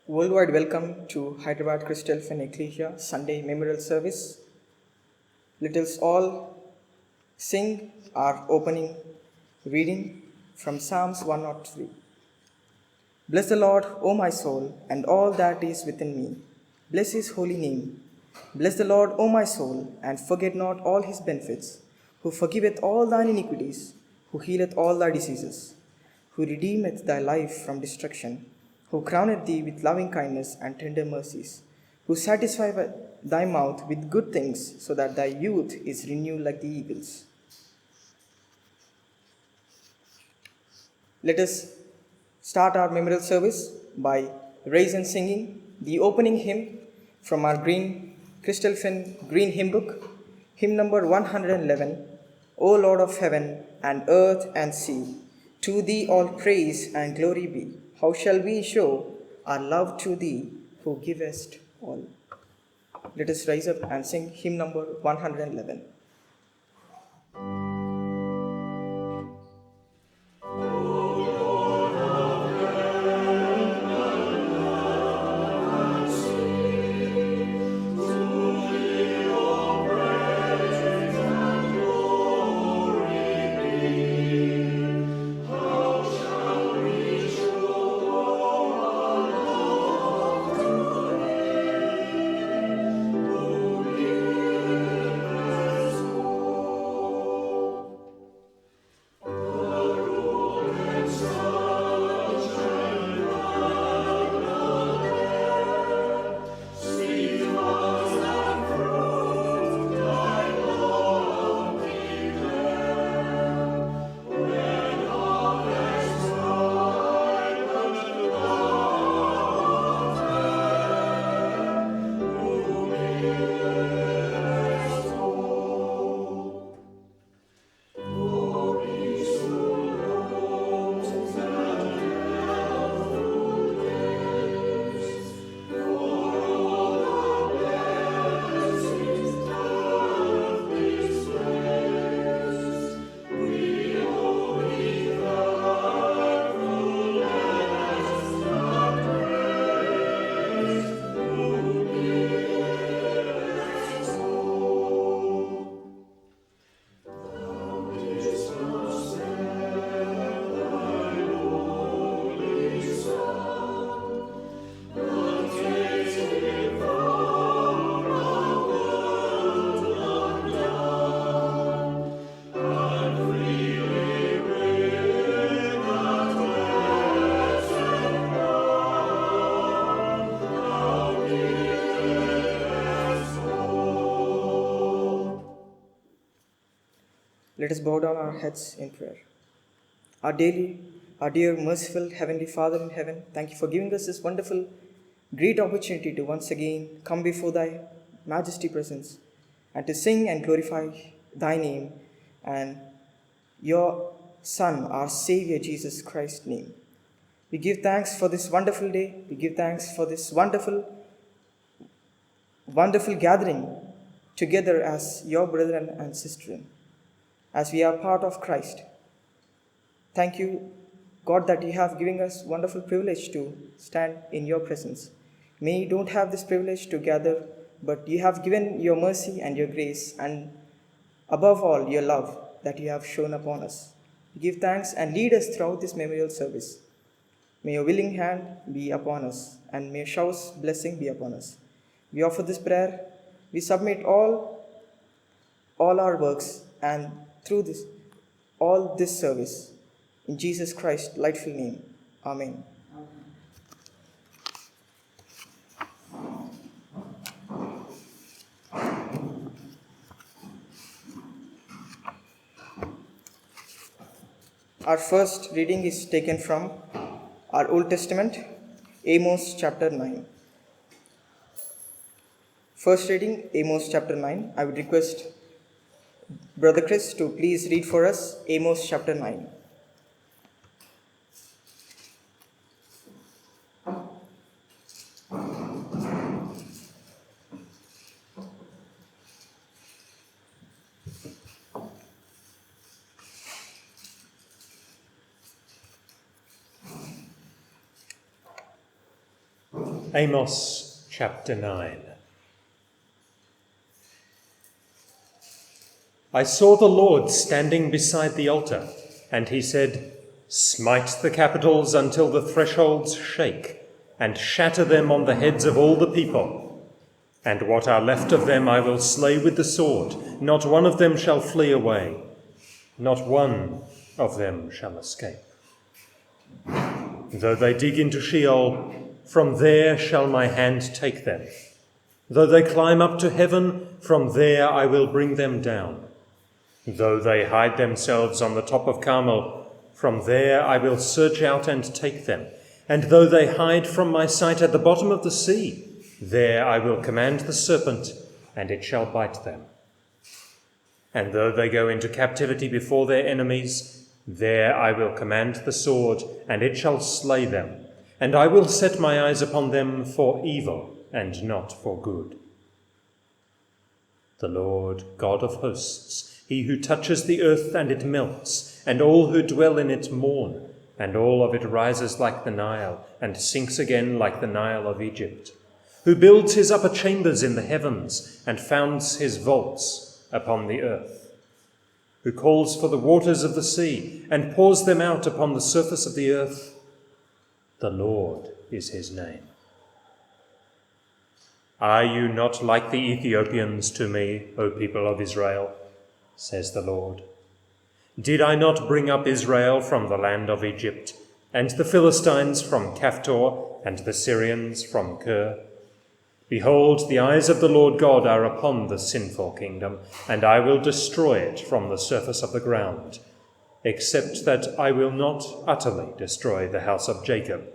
Worldwide welcome to Hyderabad Christian Ecclesia Sunday Memorial Service. Let us all sing our opening reading from Psalms 103. Bless the Lord, O my soul, and all that is within me. Bless his holy name. Bless the Lord, O my soul, and forget not all his benefits, who forgiveth all thine iniquities, who healeth all thy diseases, who redeemeth thy life from destruction, who crowneth thee with loving kindness and tender mercies, who satisfieth thy mouth with good things, so that thy youth is renewed like the eagles. Let us start our memorial service by raise and singing the opening hymn from our Crystal Fin Green Hymn Book, hymn number 111, O Lord of heaven and earth and sea, to thee all praise and glory be. How shall we show our love to thee who givest all? Let us rise up and sing hymn number 111. Let us bow down our heads in prayer. Our dear, merciful Heavenly Father in heaven, thank you for giving us this wonderful, great opportunity to once again come before thy majesty presence and to sing and glorify thy name and your Son, our Savior, Jesus Christ's name. We give thanks for this wonderful day. We give thanks for this wonderful gathering together as your brethren and sistren, as we are part of Christ. Thank you, God, that you have given us wonderful privilege to stand in your presence. Many don't have this privilege to gather, but you have given your mercy and your grace, and above all, your love that you have shown upon us. Give thanks and lead us throughout this memorial service. May your willing hand be upon us, and may showers blessing be upon us. We offer this prayer. We submit all our works, and through this, all this service, in Jesus Christ's delightful name. Amen. Our first reading is taken from our Old Testament, Amos chapter 9. First reading, Amos chapter 9. I would request Brother Chris to please read for us Amos chapter 9. Amos chapter 9. I saw the Lord standing beside the altar, and he said, "Smite the capitals until the thresholds shake, and shatter them on the heads of all the people. And what are left of them I will slay with the sword. Not one of them shall flee away. Not one of them shall escape. Though they dig into Sheol, from there shall my hand take them. Though they climb up to heaven, from there I will bring them down. Though they hide themselves on the top of Carmel, from there I will search out and take them. And though they hide from my sight at the bottom of the sea, there I will command the serpent, and it shall bite them. And though they go into captivity before their enemies, there I will command the sword, and it shall slay them. And I will set my eyes upon them for evil, and not for good. The Lord God of hosts, he who touches the earth and it melts, and all who dwell in it mourn, and all of it rises like the Nile, and sinks again like the Nile of Egypt, who builds his upper chambers in the heavens, and founds his vaults upon the earth, who calls for the waters of the sea, and pours them out upon the surface of the earth. The Lord is his name. Are you not like the Ethiopians to me, O people of Israel? Says the Lord. Did I not bring up Israel from the land of Egypt, and the Philistines from Caphtor, and the Syrians from Kir? Behold, the eyes of the Lord God are upon the sinful kingdom, and I will destroy it from the surface of the ground, except that I will not utterly destroy the house of Jacob,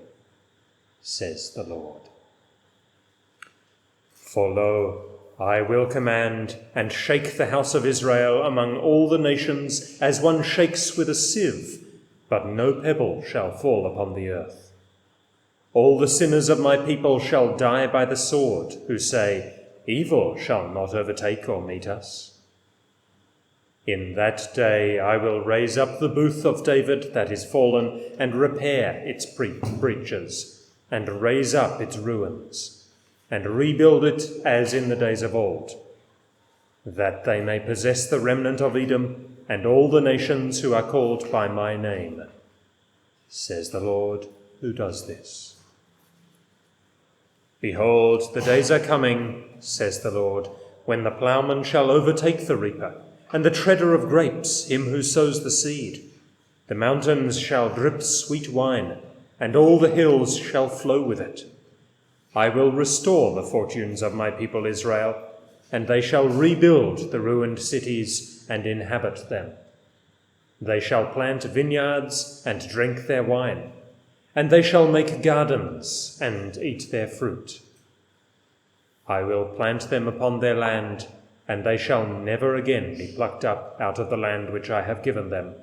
says the Lord. For lo, I will command and shake the house of Israel among all the nations as one shakes with a sieve, but no pebble shall fall upon the earth. All the sinners of my people shall die by the sword, who say, evil shall not overtake or meet us. In that day I will raise up the booth of David that is fallen, and repair its breaches, and raise up its ruins, and rebuild it as in the days of old, that they may possess the remnant of Edom and all the nations who are called by my name, says the Lord who does this. Behold, the days are coming, says the Lord, when the ploughman shall overtake the reaper, and the treader of grapes him who sows the seed. The mountains shall drip sweet wine, and all the hills shall flow with it. I will restore the fortunes of my people Israel, and they shall rebuild the ruined cities and inhabit them. They shall plant vineyards and drink their wine, and they shall make gardens and eat their fruit. I will plant them upon their land, and they shall never again be plucked up out of the land which I have given them,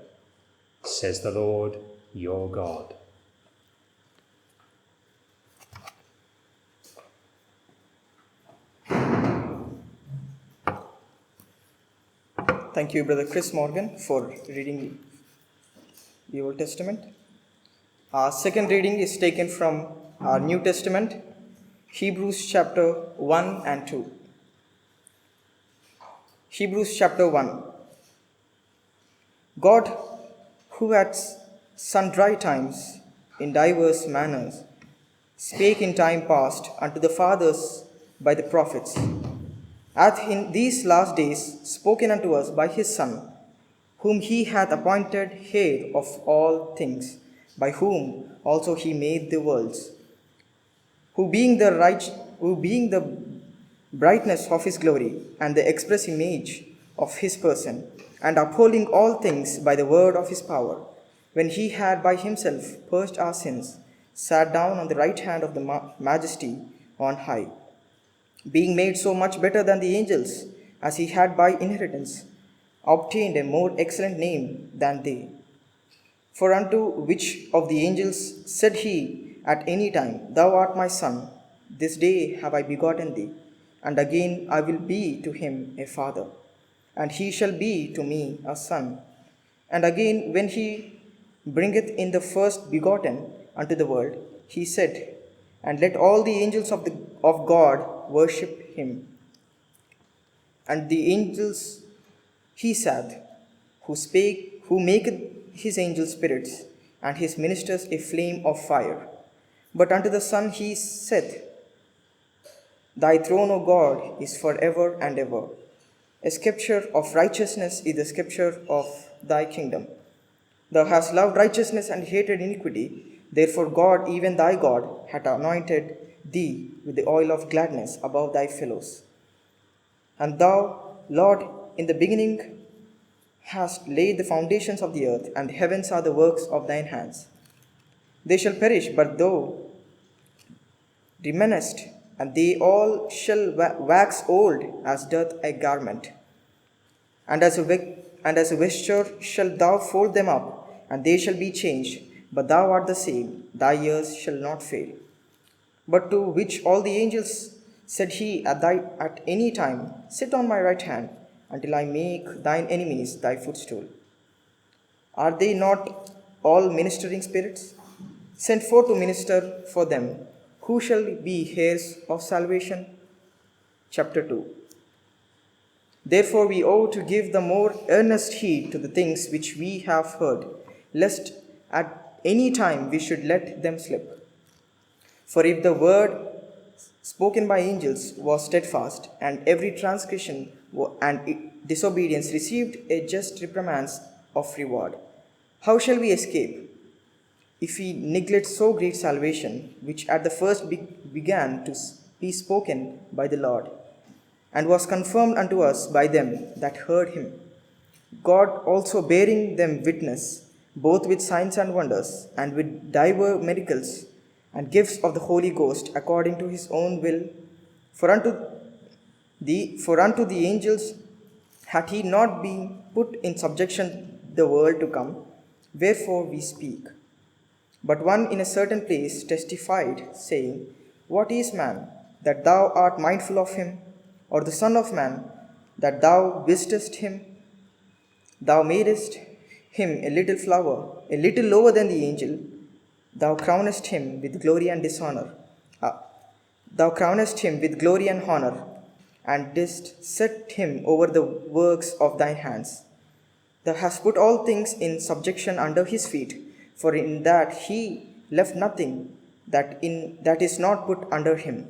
says the Lord your God. Thank you, Brother Chris Morgan, for reading the Old Testament. Our second reading is taken from our New Testament, Hebrews chapter 1 and 2. Hebrews chapter 1. God, who at sundry times in divers manners spake in time past unto the fathers by the prophets, hath in these last days spoken unto us by his Son, whom he hath appointed heir of all things, by whom also he made the worlds, who being the brightness of his glory, and the express image of his person, and upholding all things by the word of his power, when he had by himself purged our sins, sat down on the right hand of the majesty on high, being made so much better than the angels, as he had by inheritance obtained a more excellent name than they. For unto which of the angels said he at any time, Thou art my son, this day have I begotten thee, and again I will be to him a father, and he shall be to me a son. And again, when he bringeth in the first begotten unto the world, he said, and let all the angels of God worship him. And the angels he saith, who maketh his angels spirits, and his ministers a flame of fire. But unto the Son he saith, Thy throne, O God, is for ever and ever. A sceptre of righteousness is the sceptre of thy kingdom. Thou hast loved righteousness and hated iniquity. Therefore God, even thy God, hath anointed thee with the oil of gladness above thy fellows. And thou, Lord, in the beginning hast laid the foundations of the earth, and the heavens are the works of thine hands. They shall perish, but thou remainest, and they all shall wax old as doth a garment. And as a vesture shalt thou fold them up, and they shall be changed, but thou art the same, thy years shall not fail. But to which all the angels said he at any time, Sit on my right hand, until I make thine enemies thy footstool. Are they not all ministering spirits, sent forth to minister for them, who shall be heirs of salvation? Chapter 2. Therefore we ought to give the more earnest heed to the things which we have heard, lest at any time we should let them slip. For if the word spoken by angels was steadfast, and every transgression and disobedience received a just reprimand of reward, how shall we escape if we neglect so great salvation, which at the first began to be spoken by the Lord, and was confirmed unto us by them that heard him? God also bearing them witness, both with signs and wonders, and with divers miracles, and gifts of the Holy Ghost, according to his own will. For unto the angels had he not been put in subjection the world to come, wherefore we speak. But one in a certain place testified, saying, What is man, that thou art mindful of him? Or the Son of Man, that thou visitest him? Thou madest him a little flower, a little lower than the angel. Thou crownest him with glory and dishonor. Thou crownest him with glory and honor, and didst set him over the works of thy hands. Thou hast put all things in subjection under his feet, for in that he left nothing that is not put under him.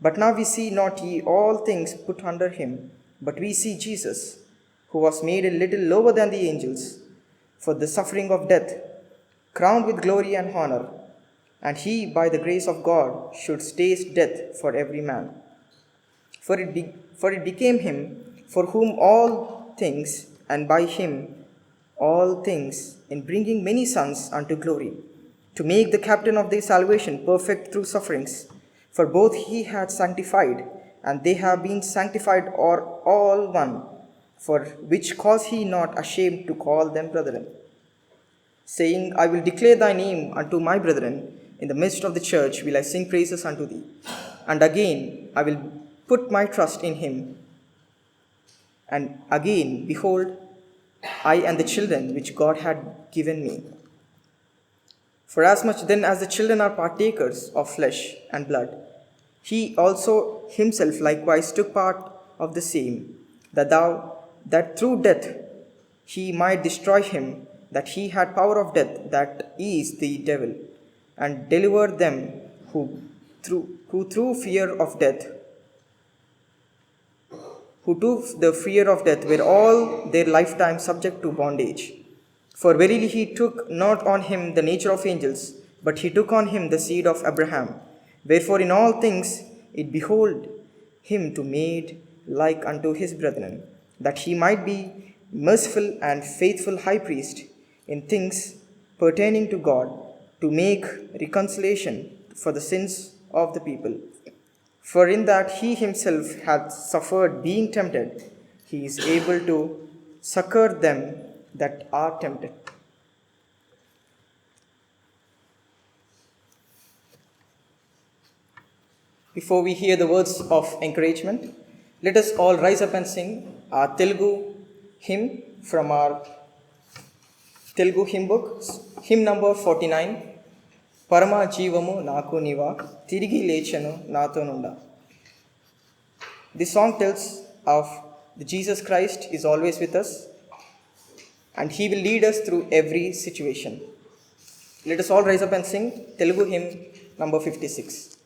But now we see not ye all things put under him, but we see Jesus, who was made a little lower than the angels, for the suffering of death, crowned with glory and honor, and he, by the grace of God, should taste death for every man. For it became him, for whom all things, and by him all things, in bringing many sons unto glory, to make the captain of their salvation perfect through sufferings. For both he had sanctified, and they have been sanctified, or all one, for which cause he not ashamed to call them brethren, saying, I will declare thy name unto my brethren. In the midst of the church will I sing praises unto thee. And again I will put my trust in him. And again, behold, I and the children which God had given me. For as much then as the children are partakers of flesh and blood, he also himself likewise took part of the same, that through death he might destroy him that he had power of death, that is the devil, and deliver them who through fear of death were all their lifetime subject to bondage. For verily he took not on him the nature of angels, but he took on him the seed of Abraham. Wherefore in all things it behoved him to made like unto his brethren, that he might be merciful and faithful high priest in things pertaining to God, to make reconciliation for the sins of the people. For in that he himself hath suffered being tempted, he is able to succor them that are tempted. Before we hear the words of encouragement, let us all rise up and sing our Telugu hymn from our Telugu hymn book, hymn number 49. పరమ జీవము నాకు నీవా, తిరిగి లేచెను నాతోనుండా. This song tells of Jesus Christ is always with us and he will lead us through every situation. Let us all rise up and sing Telugu hymn number 56.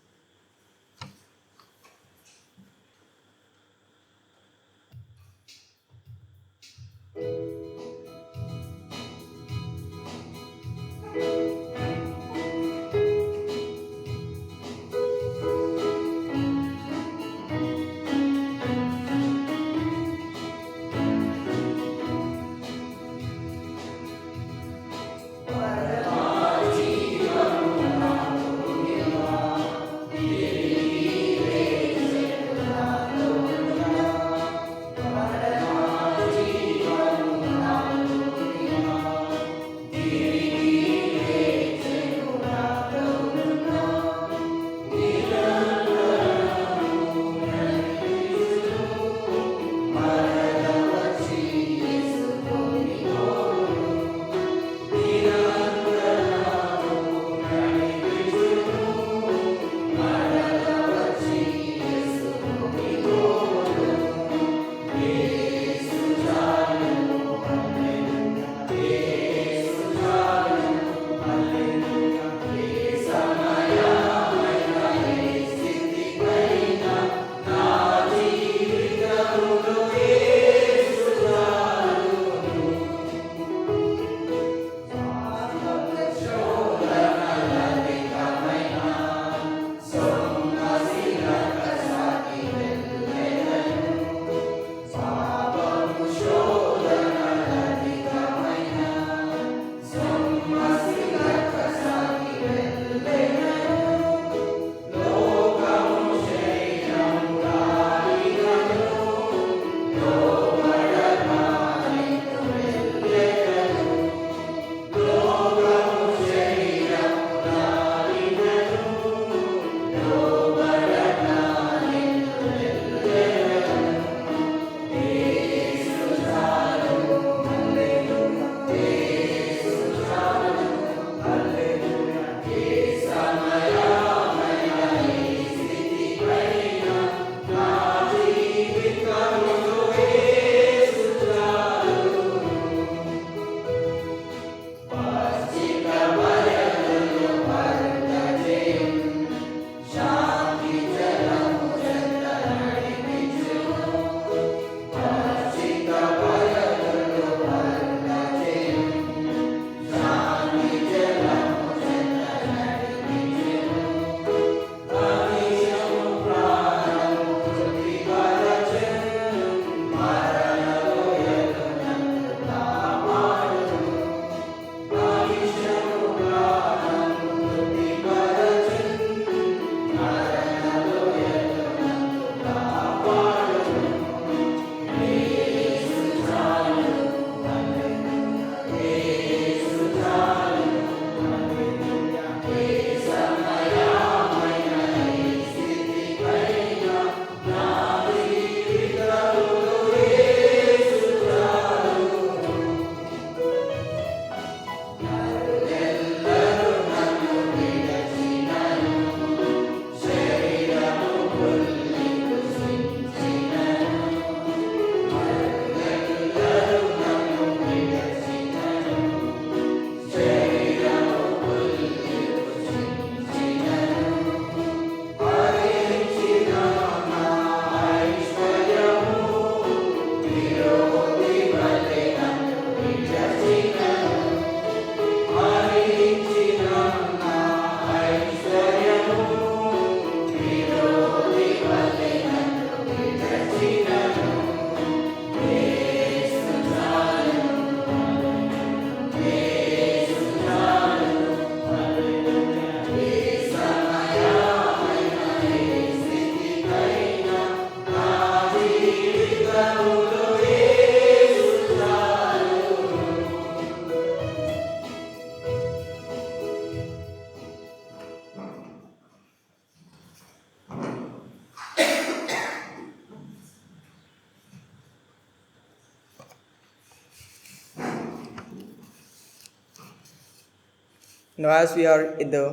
Now, as we are in the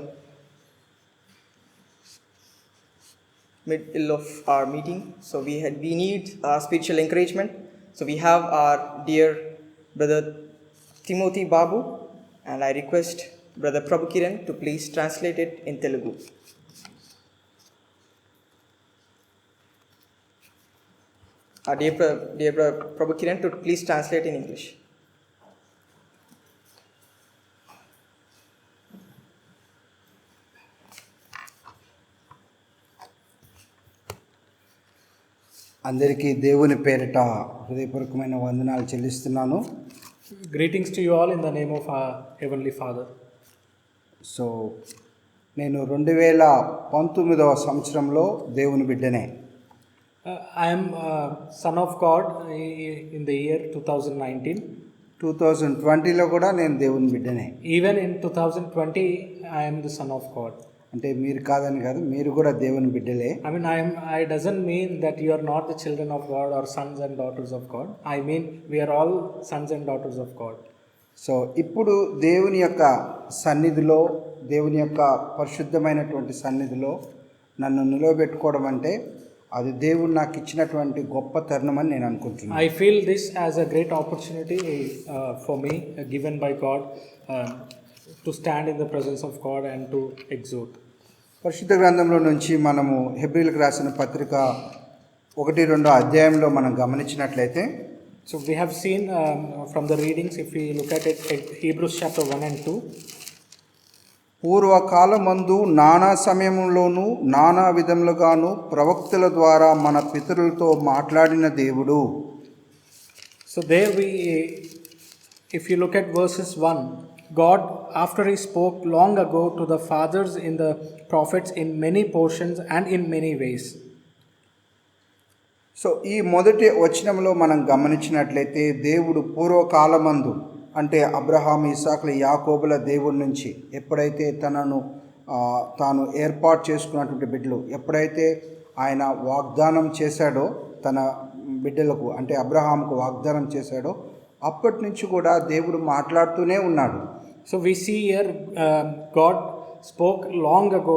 middle of our meeting, so we need spiritual encouragement. So we have our dear brother Timothy Babu, and I request brother Prabhu Kiran to please translate it in Telugu. Our dear brother Prabhu Kiran to please translate in English. అందరికీ దేవుని పేరిట హృదయపూర్వకమైన వందనాలు చెల్లిస్తున్నాను. Greetings to you all in the name of our Heavenly Father. So నేను 2019వ సంవత్సరంలో దేవుని బిడ్డనే. I am son of God in the year 2019. 2020లో కూడా నేను దేవుని బిడ్డనే. Even in 2020, I am the son of God. అంటే మీరు కాదని కాదు, మీరు కూడా దేవుని బిడ్డలే. I mean, I doesn't mean that you are not the children of God or sons and daughters of God. I mean, we are all sons and daughters of God. So ఇప్పుడు దేవుని యొక్క సన్నిధిలో, దేవుని యొక్క పరిశుద్ధమైనటువంటి సన్నిధిలో నన్ను నిలవబెట్టుకోవడం అంటే అది దేవుడు నాకు ఇచ్చినటువంటి గొప్ప తరుణం అని నేను అనుకుంటున్నాను. I feel this as a great opportunity for me, given by God, to stand in the presence of God and to exhort. పరిశుద్ధ గ్రంథంలో నుంచి మనము హెబ్రీలకు రాసిన పత్రిక 1-2 అధ్యాయంలో మనం గమనించినట్లయితే, So we have seen from the readings, if we look at it, Hebrews chapter 1 and 2. పూర్వకాలమందు నానా సమయంలోనూ నానా విధములుగాను ప్రవక్తల ద్వారా మన పితరులతో మాట్లాడిన దేవుడు. So there if you look at verses 1, God, after he spoke long ago to the fathers in the prophets in many portions and in many ways. So ఈ మొదటి వచనంలో మనం గమనించినట్లయితే దేవుడు పూర్వకాలమందు అంటే అబ్రహాము, ఇస్సాకుల, యాకోబుల దేవుడి నుంచి ఎప్పుడైతే తాను ఏర్పాటు చేసుకున్నటువంటి బిడ్డలు ఎప్పుడైతే ఆయన వాగ్దానం చేశాడో, తన బిడ్డలకు అంటే అబ్రహాముకు వాగ్దానం చేశాడో అప్పటి నుంచి కూడా దేవుడు మాట్లాడుతూనే ఉన్నాడు. So we see here God spoke long ago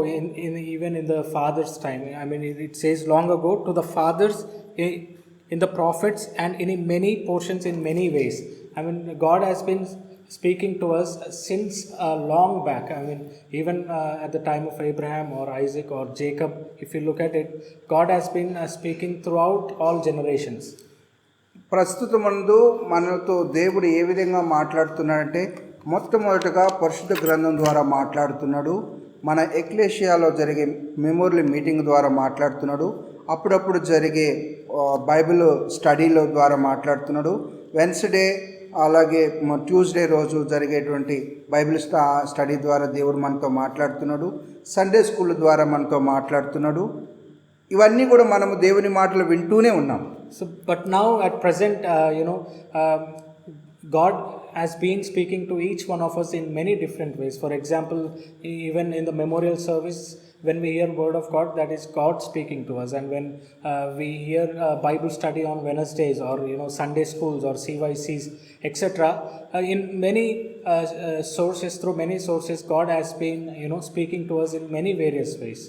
even in the fathers' time. I mean, it says long ago to the fathers in the prophets and in many portions in many ways. I mean, God has been speaking to us since long back. I mean, even at the time of Abraham or Isaac or Jacob, if you look at it, God has been speaking throughout all generations. ప్రస్తుతమందు మనతో దేవుడు ఏ విధంగా మాట్లాడుతున్నాడంటే, మొట్టమొదటిగా పరిశుద్ధ గ్రంథం ద్వారా మాట్లాడుతున్నాడు, మన ఎక్లేషియాలో జరిగే మెమోరియల్ మీటింగ్ ద్వారా మాట్లాడుతున్నాడు, అప్పుడప్పుడు జరిగే బైబిల్ స్టడీలో ద్వారా మాట్లాడుతున్నాడు, వెన్స్డే అలాగే ట్యూస్డే రోజు జరిగేటువంటి బైబిల్ స్టడీ ద్వారా దేవుడు మనతో మాట్లాడుతున్నాడు, సండే స్కూల్ ద్వారా మనతో మాట్లాడుతున్నాడు. ఇవన్నీ కూడా మనము దేవుని మాటలు వింటూనే ఉన్నాం. So, but now at present, God has been speaking to each one of us in many different ways. For example, even in the memorial service, when we hear word of God, that is God speaking to us. And when we hear Bible study on Wednesdays or Sunday schools or CYCs, etc., in many sources, through many sources, God has been speaking to us in many various ways.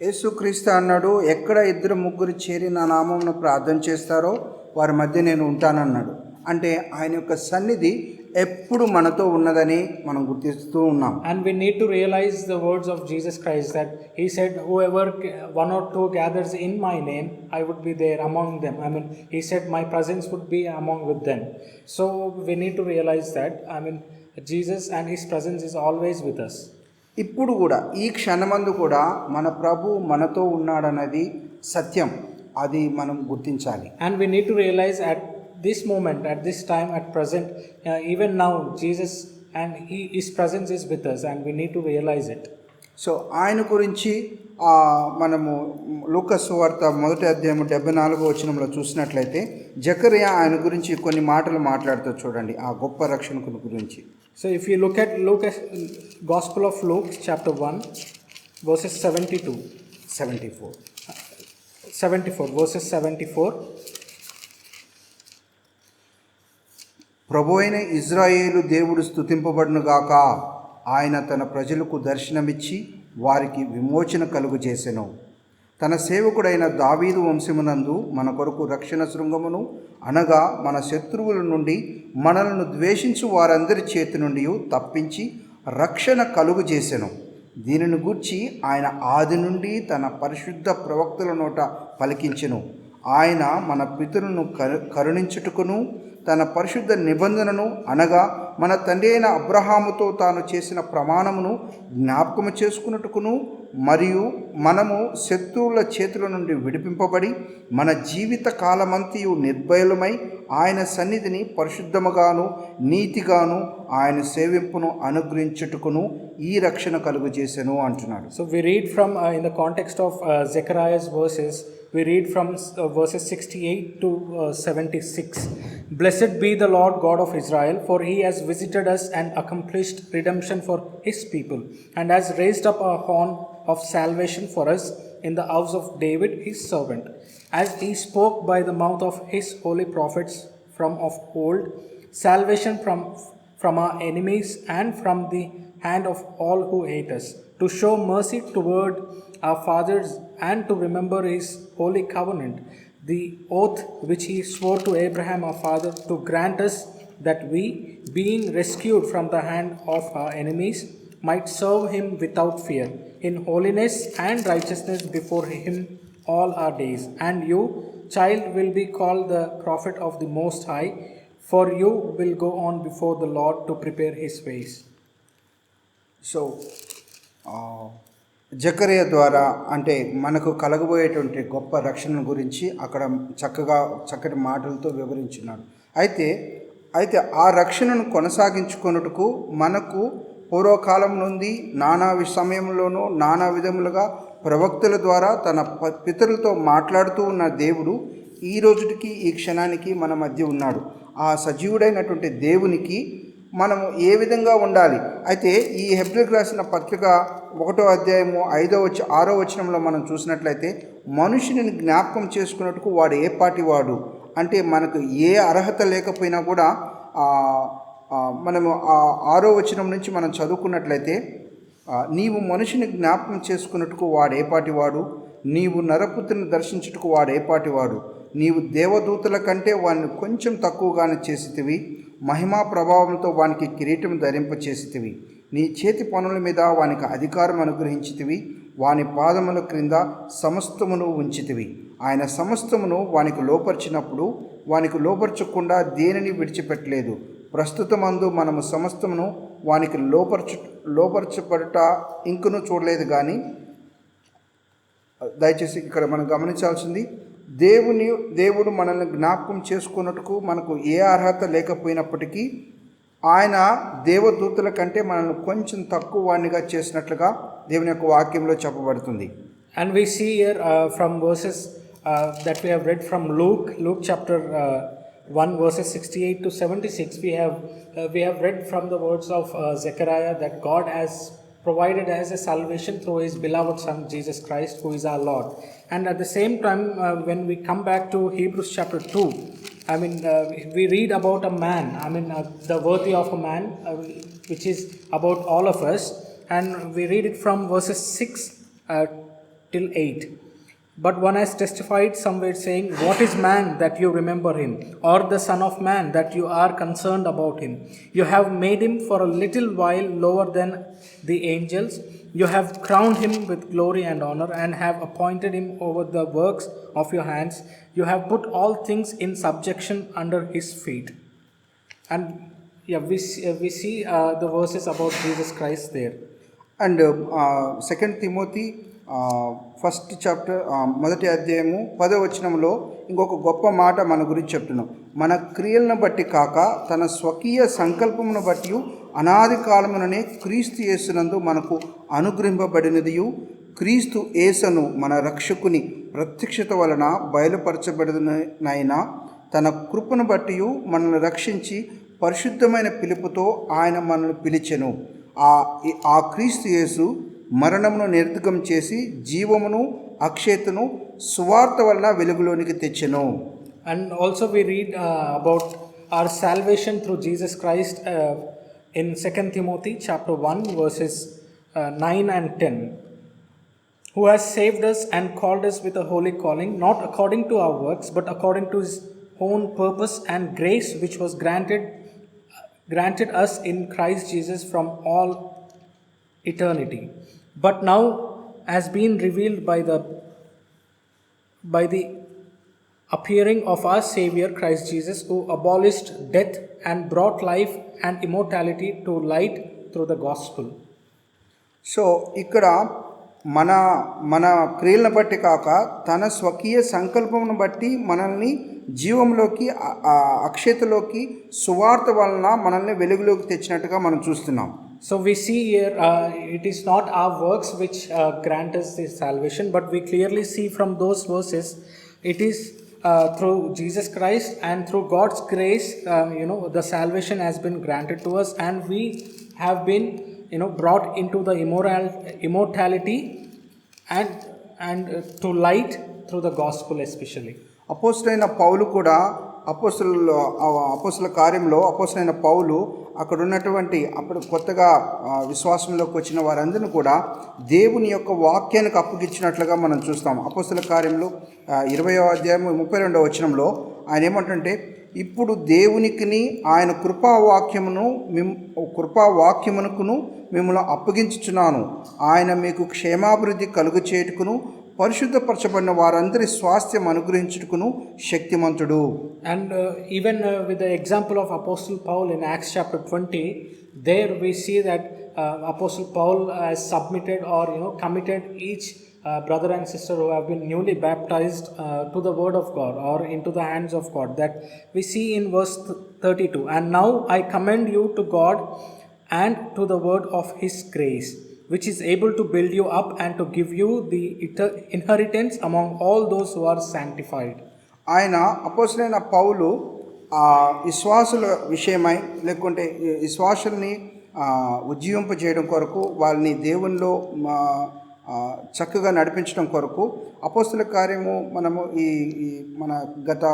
యేసుక్రీస్తు అన్నాడు, ఎక్కడ 2-3 చేరి నా నామమున ప్రార్థన చేస్తారో వారి మధ్య నేను ఉంటానన్నాడు. అంటే ఆయన యొక్క సన్నిధి ఎప్పుడు మనతో ఉన్నదని మనం గుర్తిస్తూ ఉన్నాం. And we need to realize the words of Jesus Christ, that he said, whoever 1 or 2 gathers in my name, I would be there among them. I mean, he said my presence would be among with them. So we need to realize that, I mean, Jesus and his presence is always with us. ఇప్పుడు కూడా ఈ క్షణమందు కూడా మన ప్రభు మనతో ఉన్నాడన్నది సత్యం, అది మనం గుర్తించాలి. And we need to realize at this moment, at this time, at present, even now, Jesus and his presence is with us, and we need to realize it. So ఆయన గురించి మనము లూకా సువార్త 1వ అధ్యాయం 74వ వచనంలో చూసినట్లయితే జకరియా ఆయన గురించి కొన్ని మాటలు మాట్లాడుతూ చూడండి, ఆ గొప్ప రక్షకుని గురించి. So if you look at Gospel of Luke chapter 1 verses 74 verses 74. ప్రభు అయిన ఇజ్రాయేలు దేవుడు స్తుతింపబడును గాక, ఆయన తన ప్రజలకు దర్శనమిచ్చి వారికి విమోచన కలుగు చేసెను. తన సేవకుడైన దావీదు వంశమునందు మన కొరకు రక్షణ శృంగమును అనగా మన శత్రువుల నుండి మనలను ద్వేషించు వారందరి చేతి నుండి తప్పించి రక్షణ కలుగు చేసెను. దీనిని గూర్చి ఆయన ఆది నుండి తన పరిశుద్ధ ప్రవక్తల నోట పలికించెను. ఆయన మన పితరులను కరుణించుటకును తన పరిశుద్ధ నిబంధనను అనగా మన తండ్రి అయిన అబ్రహాముతో తాను చేసిన ప్రమాణమును జ్ఞాపకము చేసుకున్నట్టుకును మరియు మనము శత్రువుల చేతుల నుండి విడిపింపబడి మన జీవిత కాలమంతయు నిర్భయలమై ఆయన సన్నిధిని పరిశుద్ధముగాను నీతిగాను ఆయన సేవింపును అనుగ్రహించుటకును ఈ రక్షణ కలుగు చేసెను అంటున్నాడు. So we read from in the context of Zechariah's verses, we read from verses 68 to 76. Blessed be the Lord God of Israel, for he has visited us and accomplished redemption for his people, and has raised up a horn of salvation for us in the house of David his servant, as he spoke by the mouth of his holy prophets from of old, salvation from our enemies and from the hand of all who hate us, to show mercy toward our fathers and to remember his holy covenant, the oath which he swore to Abraham our father, to grant us that we, being rescued from the hand of our enemies, might serve him without fear, in holiness and righteousness before him all our days. And you, child, will be called the prophet of the Most High, for you will go on before the Lord to prepare his ways. So Zechariah ద్వారా అంటే మనకు కలగబోయేటువంటి గొప్ప రక్షణ గురించి అక్కడ చక్కటి మాటలతో వివరించున్నాడు. అయితే ఆ రక్షణను కొనసాగించుకొనుటకు మనకు పూర్వకాలం నుండి నానా సమయంలోనూ నానా విధములుగా ప్రవక్తల ద్వారా తన పితరులతో మాట్లాడుతూ ఉన్న దేవుడు ఈ రోజుకి ఈ క్షణానికి మన మధ్య ఉన్నాడు. ఆ సజీవుడైనటువంటి దేవునికి మనము ఏ విధంగా ఉండాలి? అయితే ఈ హెబ్రీయులకు రాసిన పత్రిక 1వ అధ్యాయము 6వ వచనంలో మనం చూసినట్లయితే మనుషుని జ్ఞాపకం చేసుకున్నట్టుకు వాడు ఏ పాటి వాడు అంటే మనకు ఏ అర్హత లేకపోయినా కూడా మనము 6వ వచనం నుంచి మనం చదువుకున్నట్లయితే నీవు మనుషుని జ్ఞాపకం చేసుకున్నట్టుకు వాడు ఏ పాటి వాడు, నీవు నరపుత్రుని దర్శించుటకు వాడు ఏ పాటి వాడు, నీవు దేవదూతల కంటే వాడిని కొంచెం తక్కువగానే చేసితివి, మహిమా ప్రభావంతో వానికి కిరీటం ధరింపచేసితివి, నీ చేతి పనుల మీద వానికి అధికారం అనుగ్రహించితివి, వాని పాదముల క్రింద సమస్తమును ఉంచితివి. ఆయన సమస్తమును వానికి లోపరిచినప్పుడు వానికి లోపరచకుండా దేనిని విడిచిపెట్టలేదు. ప్రస్తుతమందు మనము సమస్తమును వానికి లోపరచబడుట ఇంకను చూడలేదు. కానీ దయచేసి ఇక్కడ మనం గమనించాల్సింది, దేవుడు మనల్ని జ్ఞాపకం చేసుకున్నట్టుకు మనకు ఏ అర్హత లేకపోయినప్పటికీ ఆయన దేవదూతల కంటే మనల్ని కొంచెం తక్కువ వాణ్ణిగా చేసినట్లుగా దేవుని యొక్క వాక్యంలో చెప్పబడుతుంది. And we see here from verses that we have read from Luke chapter 1 verses 68 to 76, we have read from the words of Zechariah that God has provided as a salvation through his beloved son Jesus Christ, who is our Lord. And at the same time, when we come back to Hebrews chapter 2, we read about a man, the worthy of a man, which is about all of us, and we read it from verses 6 till 8. But one has testified somewhere saying, what is man that you remember him, or the son of man that you are concerned about him? You have made him for a little while lower than the angels. You have crowned him with glory and honor, and have appointed him over the works of your hands. You have put all things in subjection under his feet. And we see the verses about Jesus Christ there. And 2 Timothy 1st chapter 1వ అధ్యాయము 10వ వచనంలో ఇంకొక గొప్ప మాట మన గురించి చెప్తున్నాం. మన క్రియలను బట్టి కాక తన స్వకీయ సంకల్పమును బట్టి అనాది కాలముననే క్రీస్తు యేసునందు మనకు అనుగ్రహింపబడినదియు, క్రీస్తు యేసును మన రక్షకుని ప్రత్యక్షత వలన బయలుపరచబడినైనా తన కృపను బట్టి మనల్ని రక్షించి పరిశుద్ధమైన పిలుపుతో ఆయన మనల్ని పిలిచెను. ఆ క్రీస్తు యేసు మరణమును నిర్గం చేసి జీవమును అక్షయతను సువార్త వలన వెలుగులోనికి తెచ్చెను. And also we read about our salvation through Jesus Christ in 2 Timothy chapter 1 verses 9 and 10. Who has saved us and called us with a holy calling, not according to our works, but according to his own purpose and grace, which was granted us in Christ Jesus from all eternity, but now has been revealed by the appearing of our Savior Christ Jesus, who abolished death and brought life and immortality to light through the gospel. So ఇక్కడ మన మన క్రియలను బట్టి కాక తన స్వకీయ సంకల్పమును బట్టి మనల్ని జీవంలోకి అక్షయతలోకి సువార్త వలన మనల్ని వెలుగులోకి తెచ్చినట్టుగా మనం చూస్తున్నాం. So we see here it is not our works which grant us this salvation, but we clearly see from those verses it is through Jesus Christ and through God's grace, the salvation has been granted to us, and we have been brought into the immortality and to light through the gospel especially. అపోస్తలుడైన పౌలు కూడా అపోస్తల కార్యంలో అపోస్తలుడైన పౌలు అక్కడ ఉన్నటువంటి అప్పుడు కొత్తగా విశ్వాసంలోకి వచ్చిన వారందరినీ కూడా దేవుని యొక్క వాక్యానికి అప్పగించినట్లుగా మనం చూస్తాం. అపోస్తల కార్యంలో 20వ అధ్యాయం 32వ వచనంలో ఆయన ఏమంటుంటే, ఇప్పుడు దేవునికిని ఆయన కృపావాక్యమునకును మిమ్మల్ని అప్పగించుచున్నాను, ఆయన మీకు క్షేమాభివృద్ధి కలుగు చేయుటకును పరిశుద్ధపరచబడిన వారందరి స్వాస్థ్యం అనుగ్రహించుటకును శక్తిమంతుడు. And even with the example of Apostle Paul in Acts chapter 20, there we see that Apostle Paul has submitted or committed each brother and sister who have been newly baptized to the word of God or into the hands of God. That we see in verse 32. And now I commend you to God and to the word of his grace, which is able to build you up and to give you the inheritance among all those who are sanctified. ఆయన అపోస్తలుడైన పౌలు విశ్వాసుల విషయమై లేకుంటే విశ్వాసుల్ని ఉజ్జీవింపజేయడం కొరకు, వాళ్ళని దేవునిలో చక్కగా నడిపించడం కొరకు అపోస్తల కార్యము మనము ఈ మన గత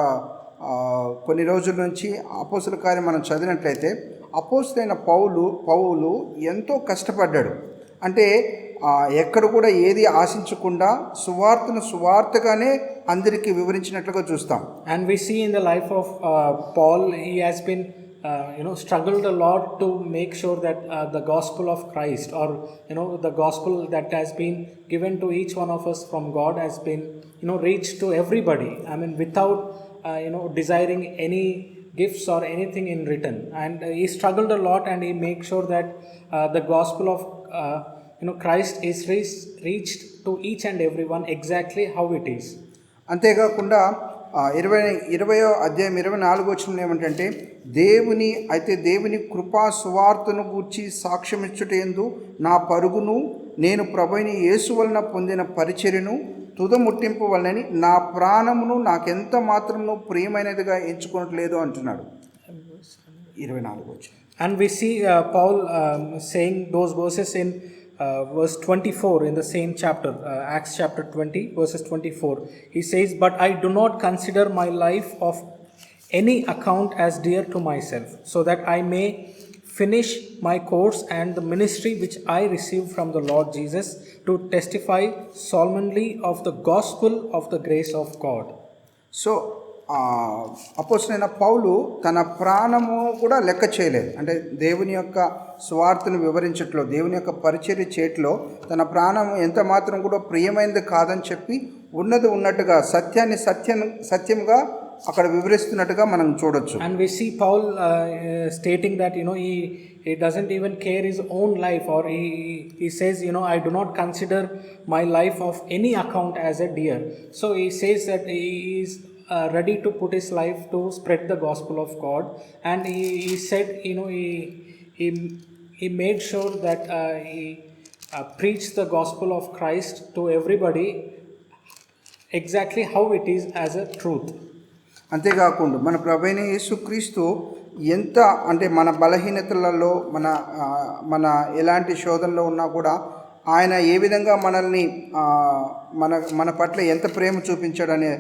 కొన్ని రోజుల నుంచి అపోస్తల కార్యం మనం చదివినట్లయితే అపోస్తలుడైన పౌలు ఎంతో కష్టపడ్డాడు. అంటే ఎక్కడ కూడా ఏది ఆశించకుండా సువార్తగానే అందరికీ వివరించినట్లుగా చూస్తాం. And we see in the life of Paul, he has been struggled a lot to make sure that the gospel of Christ or the gospel that has been given to each one of us from God has been reached to everybody. I mean, without desiring any gifts or anything in return. And he struggled a lot, and he made sure that the gospel of Christ is reached to each and everyone exactly how it is. అంతేకాకుండా 20వ అధ్యాయం 24వ వచనంలో ఏమంటే, దేవుని కృపా సువార్తను గూర్చి సాక్ష్యమిచ్చుటయందు నా పరుగును నేను ప్రభువైన యేసు వలన పొందిన పరిచర్యను తుదముట్టింపు వలనని నా ప్రాణమును నాకెంత మాత్రమును ప్రియమైనదిగా ఎంచుకోవట్లేదు అంటున్నాడు. 24వ వచనం. And we see Paul saying those verses in verse 24 in the same chapter, Acts chapter 20 verses 24. He says, but I do not consider my life of any account as dear to myself, so that I may finish my course and the ministry which I received from the Lord Jesus, to testify solemnly of the gospel of the grace of God. So అపోస్తలుడైన పౌలు తన ప్రాణము కూడా లెక్క చేయలేదు. అంటే దేవుని యొక్క సువార్తను వివరించట్లో, దేవుని యొక్క పరిచర్య చేయట్లో తన ప్రాణము ఎంత మాత్రం కూడా ప్రియమైనది కాదని చెప్పి ఉన్నట్టుగా సత్యంగా అక్కడ వివరిస్తున్నట్టుగా మనం చూడొచ్చు. And we see Paul stating that he doesn't even care his own life, or he says I do not consider my life of any account as a dear. So he says that he is ready to put his life to spread the gospel of God, and he said he made sure that he preached the gospel of Christ to everybody exactly how it is as a truth. అంతేకాకుండా మన ప్రభువైన యేసుక్రీస్తు ఎంత అంటే మన బలహీనతలలో మన ఎలాంటి శోధనలో ఉన్నా కూడా ఆయన ఏ విధంగా మనల్ని మన పట్ల ఎంత ప్రేమ చూపించాడనే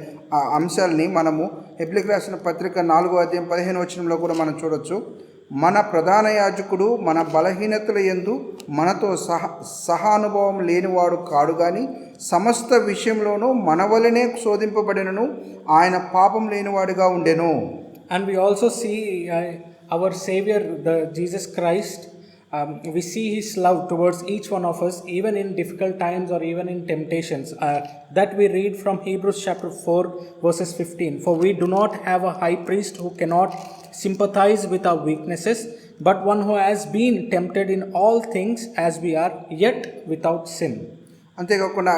అంశాలని మనము హెబ్రీయులకు రాసిన పత్రిక 4వ అధ్యాయం 15వ వచనంలో కూడా మనం చూడొచ్చు. మన ప్రధాన యాజకుడు మన బలహీనతల యందు మనతో సహానుభవం లేనివాడు కాడు గాని సమస్త విషయంలోనూ మన వలనే శోధింపబడినను ఆయన పాపం లేనివాడుగా ఉండెను. And we also see our Savior, the Jesus Christ, we see His love towards each one of us, even in difficult times or even in temptations. That we read from Hebrews chapter 4, verses 15. For we do not have a high priest who cannot sympathize with our weaknesses, but one who has been tempted in all things as we are, yet without sin. అంతేకాకుండా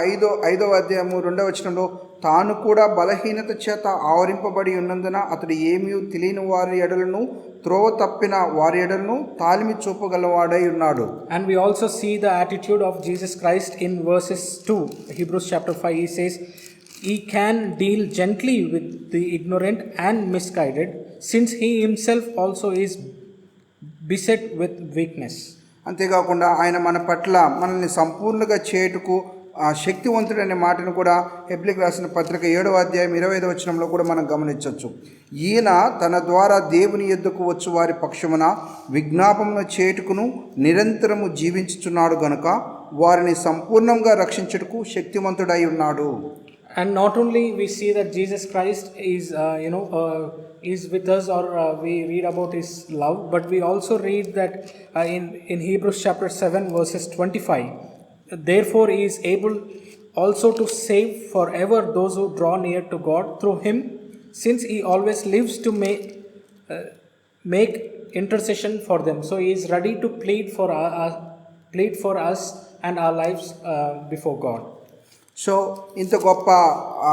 ఐదవ అధ్యాయము 2వ వచనంలో తాను కూడా బలహీనత చేత ఆవరింపబడి ఉన్నందున అతడు ఏమీ తెలియని వారి ఎడలను త్రోవ తప్పిన వారి ఎడలను తాలిమి చూపగలవాడై ఉన్నాడు. And we also see the attitude of Jesus Christ in verses 2, Hebrews chapter 5. He says, He can deal gently with the ignorant and misguided, since He Himself also is beset with weakness. అంతేకాకుండా ఆయన మన పట్ల మనల్ని సంపూర్ణంగా చేయుటకు శక్తివంతుడనే మాటను కూడా హెబ్రీయులకు రాసిన పత్రిక 7వ అధ్యాయం 25వ వచనంలో కూడా మనం గమనించవచ్చు. ఈయన తన ద్వారా దేవుని యొద్దకు వచ్చు వారి పక్షమున విజ్ఞాపనము చేయుటకును నిరంతరము జీవించుచున్నాడు గనుక వారిని సంపూర్ణంగా రక్షించుటకు శక్తివంతుడై ఉన్నాడు. And not only we see that Jesus Christ is is with us, or we read about His love, but we also read that in Hebrews chapter 7 verses 25, therefore He is able also to save forever those who draw near to God through Him, since He always lives to make intercession for them. So He is ready to plead for us and our lives before God. So ఇంత గొప్ప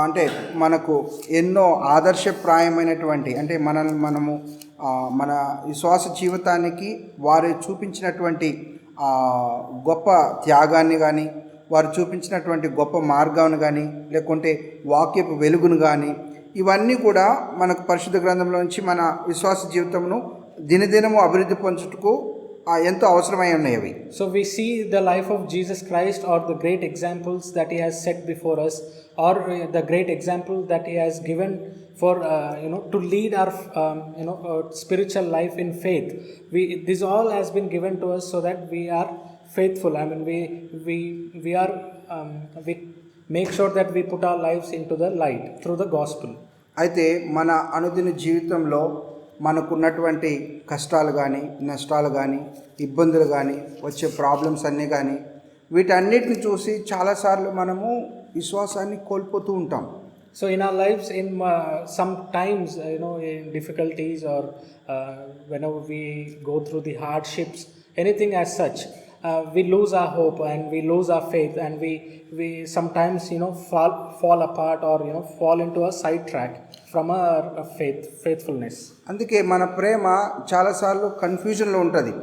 అంటే మనకు ఎన్నో ఆదర్శప్రాయమైనటువంటి అంటే మనము మన విశ్వాస జీవితానికి వారు చూపించినటువంటి గొప్ప త్యాగాన్ని కానీ వారు చూపించినటువంటి గొప్ప మార్గాన్ని కానీ లేకుంటే వాక్యపు వెలుగును కానీ ఇవన్నీ కూడా మనకు పరిశుద్ధ గ్రంథంలో నుంచి మన విశ్వాస జీవితమును దినదినము అభివృద్ధి పొందుటకు ఎంతో అవసరమై ఉన్నాయి అవి. So we see the life of Jesus Christ, or the great examples that He has set before us, or the great example that He has given for to lead our spiritual life in faith. This all has been given to us so that we are faithful. I mean, we make sure that we put our lives into the light through the gospel. అయితే మన అనుదిన జీవితంలో మనకున్నటువంటి కష్టాలు కానీ నష్టాలు కానీ ఇబ్బందులు కానీ వచ్చే ప్రాబ్లమ్స్ అన్నీ కానీ వీటన్నిటిని చూసి చాలాసార్లు మనము విశ్వాసాన్ని కోల్పోతూ ఉంటాం. So in our lives, in sometimes in difficulties, or whenever we go through the hardships, anything as such, we lose our hope and we lose our faith, and we sometimes fall apart, or fall into a side track from our faithfulness. అందుకే మన ప్రేమ చాలాసార్లు కన్ఫ్యూజన్లో ఉంటుంది.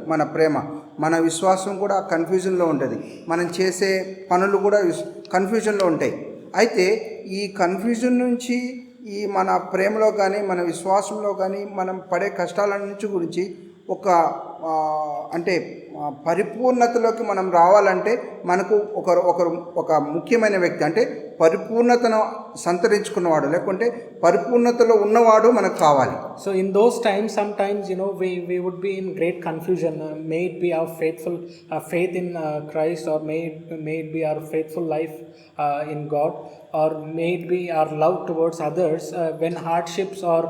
మన విశ్వాసం కూడా కన్ఫ్యూజన్లో ఉంటుంది. మనం చేసే పనులు కూడా కన్ఫ్యూజన్లో ఉంటాయి. అయితే ఈ కన్ఫ్యూజన్ నుంచి ఈ మన ప్రేమలో కానీ మన విశ్వాసంలో కానీ మనం పడే కష్టాల నుంచి గురించి అంటే పరిపూర్ణతలోకి మనం రావాలంటే మనకు ఒక ముఖ్యమైన వ్యక్తి అంటే పరిపూర్ణతను సంతరించుకున్నవాడు లేకుంటే పరిపూర్ణతలో ఉన్నవాడు మనకు కావాలి. So in those times, sometimes we would be in great confusion. May it be our faith in Christ, or may it be our faithful life in God, or may it be our love towards others. When hardships or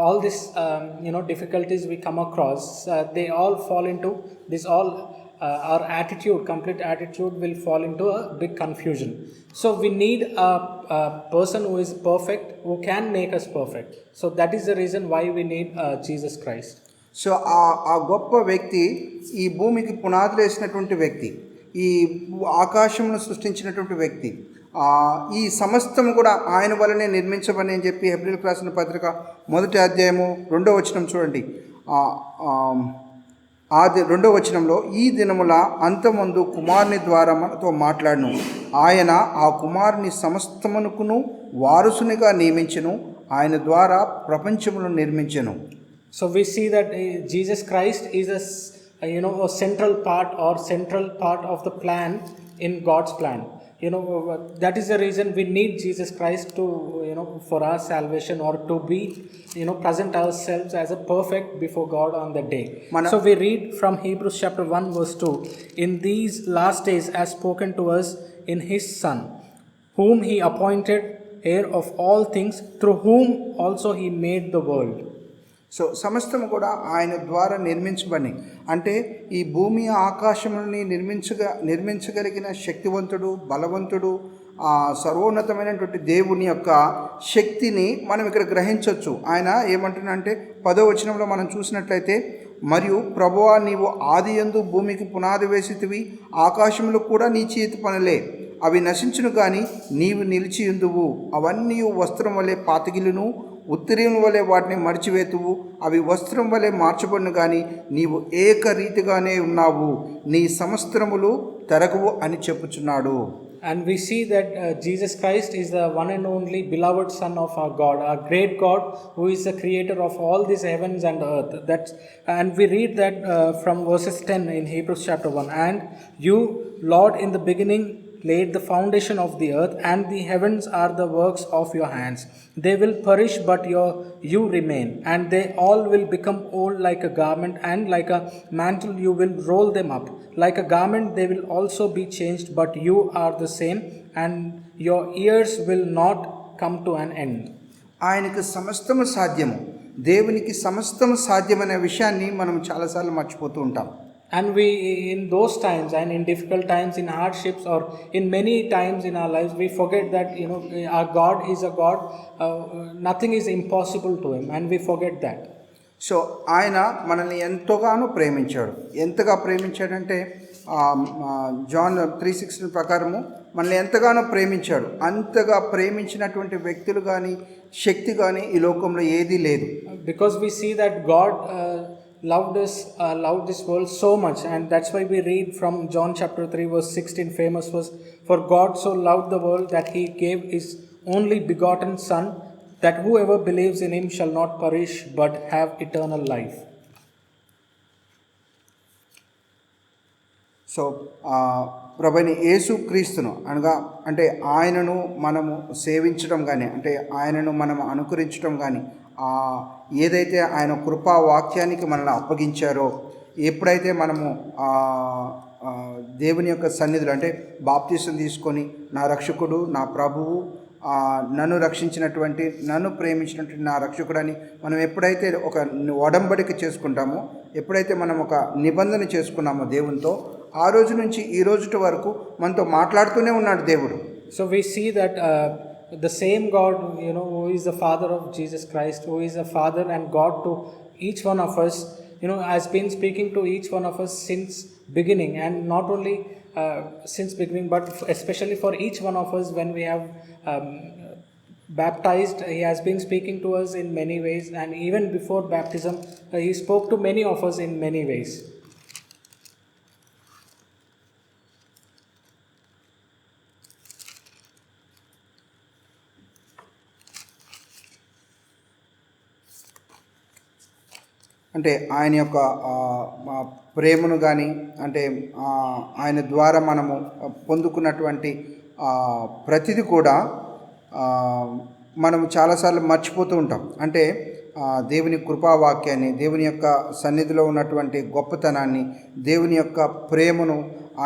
all this difficulties we come across, they all fall into this. Our complete attitude will fall into a big confusion. So we need a person who is perfect, who can make us perfect. So that is the reason why we need Jesus Christ. So ఆ గొప్ప వ్యక్తి ఈ భూమికి పునాదులు వేసినటువంటి వ్యక్తి, ఈ ఆకాశమును సృష్టించినటువంటి వ్యక్తి, ఈ సమస్తం కూడా ఆయన వలనే నిర్మించబని అని చెప్పి హెబ్రీయులకు రాసిన పత్రిక 1వ అధ్యాయము 2వ వచనం చూడండి. 2వ వచనంలో ఈ దినముల అంతమందు కుమారుని ద్వారా మనతో మాట్లాడును, ఆయన ఆ కుమారుని సమస్తమునకును వారసునిగా నియమించెను, ఆయన ద్వారా ప్రపంచమును నిర్మించెను. So we see that Jesus Christ is a central part of the plan in God's plan. that is the reason we need Jesus Christ to, for our salvation, or to be, present ourselves as a perfect before God on the day. So we read from Hebrews chapter 1 verse 2, in these last days as spoken to us in his Son, whom he appointed heir of all things, through whom also he made the world. So సమస్తము కూడా ఆయన ద్వారా నిర్మించబడి, అంటే ఈ భూమి ఆకాశములని నిర్మించగలిగిన శక్తివంతుడు, బలవంతుడు, సర్వోన్నతమైనటువంటి దేవుని యొక్క శక్తిని మనం ఇక్కడ గ్రహించవచ్చు. ఆయన ఏమంటున్నాడంటే 10వ వచనంలో మనం చూసినట్లయితే, మరియు ప్రభువా నీవు ఆదియందు భూమికి పునాది వేసితివి, ఆకాశములు కూడా నీ చేతి పనులే, అవి నశించును కానీ నీవు నిలిచియుందువు, అవన్నీ వస్త్రం వలె పాతిగిలును, ఉత్తరీయం వలె వాటిని మడిచివేతువు, అవి వస్త్రం వలె మార్చబడును కానీ నీవు ఏకరీతిగానే ఉన్నావు, నీ సంవత్సరములు తరగవు అని చెప్పుచున్నాడు. And we see that Jesus Christ is the one and only beloved Son of our God, our great God, who is the creator of all these heavens and earth. And we read that from verses 10 in Hebrews chapter 1. And you, Lord, in the beginning laid the foundation of the earth, and the heavens are the works of your hands. They will perish, but you remain, and they all will become old like a garment, and like a mantle you will roll them up. Like a garment they will also be changed, but you are the same, and your years will not come to an end. ఆయనకు సమస్తము సాధ్యము, దేవునికి సమస్తము సాధ్యమనే విషయాన్ని మనం చాలాసార్లు మర్చిపోతూ ఉంటాం. And we, in those times and in difficult times, in hardships, or in many times in our lives, we forget that our God is a God, nothing is impossible to him, and we forget that. So ఆయన మనల్ని ఎంతగానో ప్రేమించాడు. ఎంతగా ప్రేమించాడంటే John 3:16 ప్రకారము మనల్ని ఎంతగానో ప్రేమించాడు. అంతగా ప్రేమించినటువంటి వ్యక్తులు కానీ శక్తి కానీ ఈ లోకంలో ఏదీ లేదు. Because we see that God loved this world so much, and that's why we read from John chapter 3 verse 16, famous verse, for God so loved the world that he gave his only begotten Son, that whoever believes in him shall not perish but have eternal life. So ప్రభువైన యేసు క్రీస్తును అనగా, అంటే ఆయనను మనము సేవించడం కానీ, అంటే ఆయనను మనం అనుకరించడం కానీ, ఏదైతే ఆయన కృపా వాక్యానికి మనల్ని అప్పగించారో, ఎప్పుడైతే మనము దేవుని యొక్క సన్నిధిలో, అంటే బాప్తీసం తీసుకొని నా రక్షకుడు, నా ప్రభువు, నన్ను రక్షించినటువంటి, నన్ను ప్రేమించినటువంటి నా రక్షకుడని మనం ఎప్పుడైతే ఒక ఒడంబడిక చేసుకుంటామో, ఎప్పుడైతే మనం ఒక నిబంధన చేసుకున్నామో దేవునితో, ఆ రోజు నుంచి ఈ రోజు వరకు మనతో మాట్లాడుతూనే ఉన్నాడు దేవుడు. So we see that the same God, who is the Father of Jesus Christ, who is a Father and God to each one of us, has been speaking to each one of us since beginning, and not only since beginning, but especially for each one of us when we have baptized. He has been speaking to us in many ways, and even before baptism he spoke to many of us in many ways. అంటే ఆయన యొక్క ప్రేమను కానీ, అంటే ఆయన ద్వారా మనము పొందుకున్నటువంటి ప్రతిదీ కూడా మనము చాలాసార్లు మర్చిపోతూ ఉంటాం. అంటే దేవుని కృపావాక్యాన్ని, దేవుని యొక్క సన్నిధిలో ఉన్నటువంటి గొప్పతనాన్ని, దేవుని యొక్క ప్రేమను,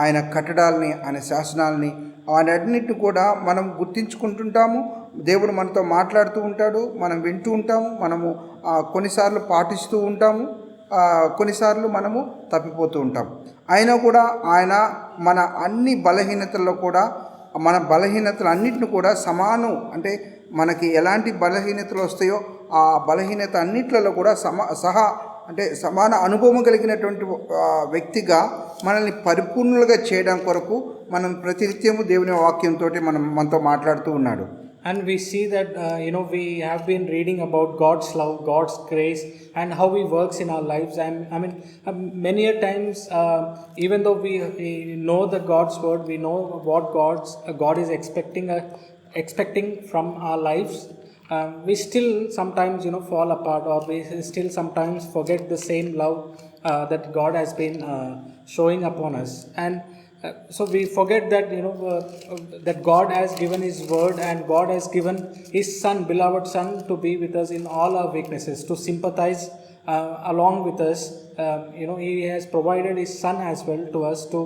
ఆయన కట్టడాలని, ఆయన శాసనాలని, వాటన్నిటిని కూడా మనం గుర్తించుకుంటుంటాము. దేవుడు మనతో మాట్లాడుతూ ఉంటాడు, మనం వింటూ ఉంటాము, మనము కొన్నిసార్లు పాటిస్తూ ఉంటాము, కొన్నిసార్లు మనము తప్పిపోతూ ఉంటాం. అయినా కూడా ఆయన మన అన్ని బలహీనతల్లో కూడా, మన బలహీనతలు అన్నిటిని కూడా సమానం, అంటే మనకి ఎలాంటి బలహీనతలు వస్తాయో ఆ బలహీనత అన్నిట్లలో కూడా సమాన అనుభవం కలిగినటువంటి వ్యక్తిగా మనల్ని పరిపూర్ణులుగా చేయడం కొరకు మనం ప్రతినిత్యము దేవుని వాక్యంతో మనతో మాట్లాడుతూ ఉన్నాడు. And we see that, we have been reading about God's love, God's grace, and how He works in our lives. I mean, many a times, even though we know the God's word, we know what God is expecting from our lives, we still sometimes, fall apart, or we still sometimes forget the same love that God has been showing upon us. And So we forget that that God has given His word, and God has given His Son, beloved Son, to be with us in all our weaknesses, to sympathize along with us. He has provided His Son as well to us to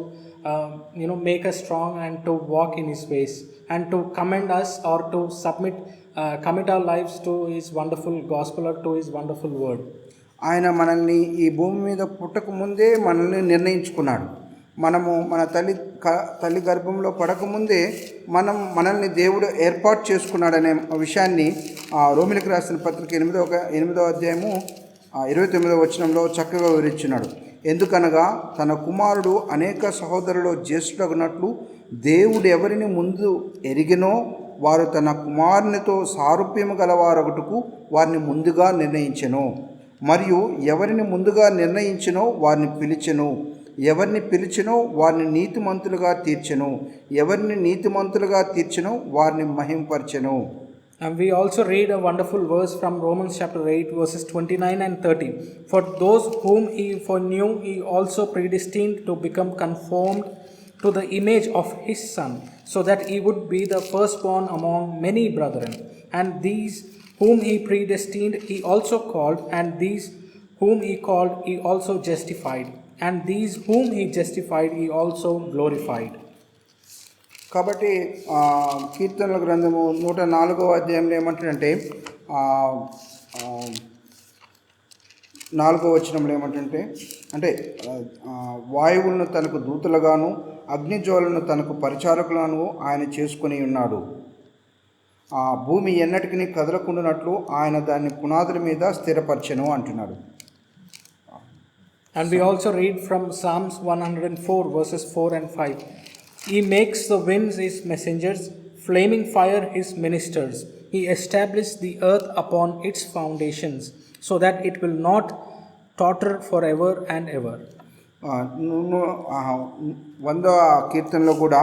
make us strong and to walk in His ways, and to commend us or to commit our lives to His wonderful gospel or to His wonderful word. ఆయన మనల్ని ఈ భూమి మీద పుట్టక ముందే మనల్ని నిర్ణయించుకున్నాడు. మనము మన తల్లి గర్భంలో పడకముందే మనల్ని దేవుడు ఏర్పాటు చేసుకున్నాడనే విషయాన్ని రోమిలకు రాసిన పత్రిక 8వ అధ్యాయము 29వ వచనంలో చక్కగా వివరించున్నాడు. ఎందుకనగా తన కుమారుడు అనేక సహోదరులు జ్యేష్ఠుడగునట్లు దేవుడు ఎవరిని ముందు ఎరిగినో వారు తన కుమారునితో సారూప్యము గలవారొకటుకు వారిని ముందుగా నిర్ణయించెను. మరియు ఎవరిని ముందుగా నిర్ణయించెనో వారిని పిలిచెను, ఎవరిని పిలిచెనో వారిని నీతిమంతులుగా తీర్చెను, ఎవరిని నీతిమంతులుగా తీర్చెనో వారిని మహింపరచెను. And we also read a wonderful verse from Romans chapter 8 verses 29 and 30. For those whom He foreknew, He also predestined to become conformed to the image of His Son, so that He would be the firstborn among many brethren. And these whom He predestined, He also called, and these whom He called, He also justified, and these whom He justified, He also glorified. కాబట్టి కీర్తనల గ్రంథము 104వ అధ్యాయంలో ఏమంటాడంటే 4వ వచనంలో ఏమంటే వాయువులను తనకు దూతలుగాను అగ్నిజ్వాలను తనకు పరిచారకులను ఆయన చేసుకుని ఉన్నాడు. భూమి ఎన్నటికీ కదలకుండానట్లు ఆయన దాన్ని పునాదుల మీద స్థిరపరచెను అంటున్నాడు. And we also read from Psalms 104 verses 4 and 5. He makes the winds His messengers, flaming fire His ministers. He established the earth upon its foundations, so that it will not totter forever and ever. 100వ కీర్తనలో కూడా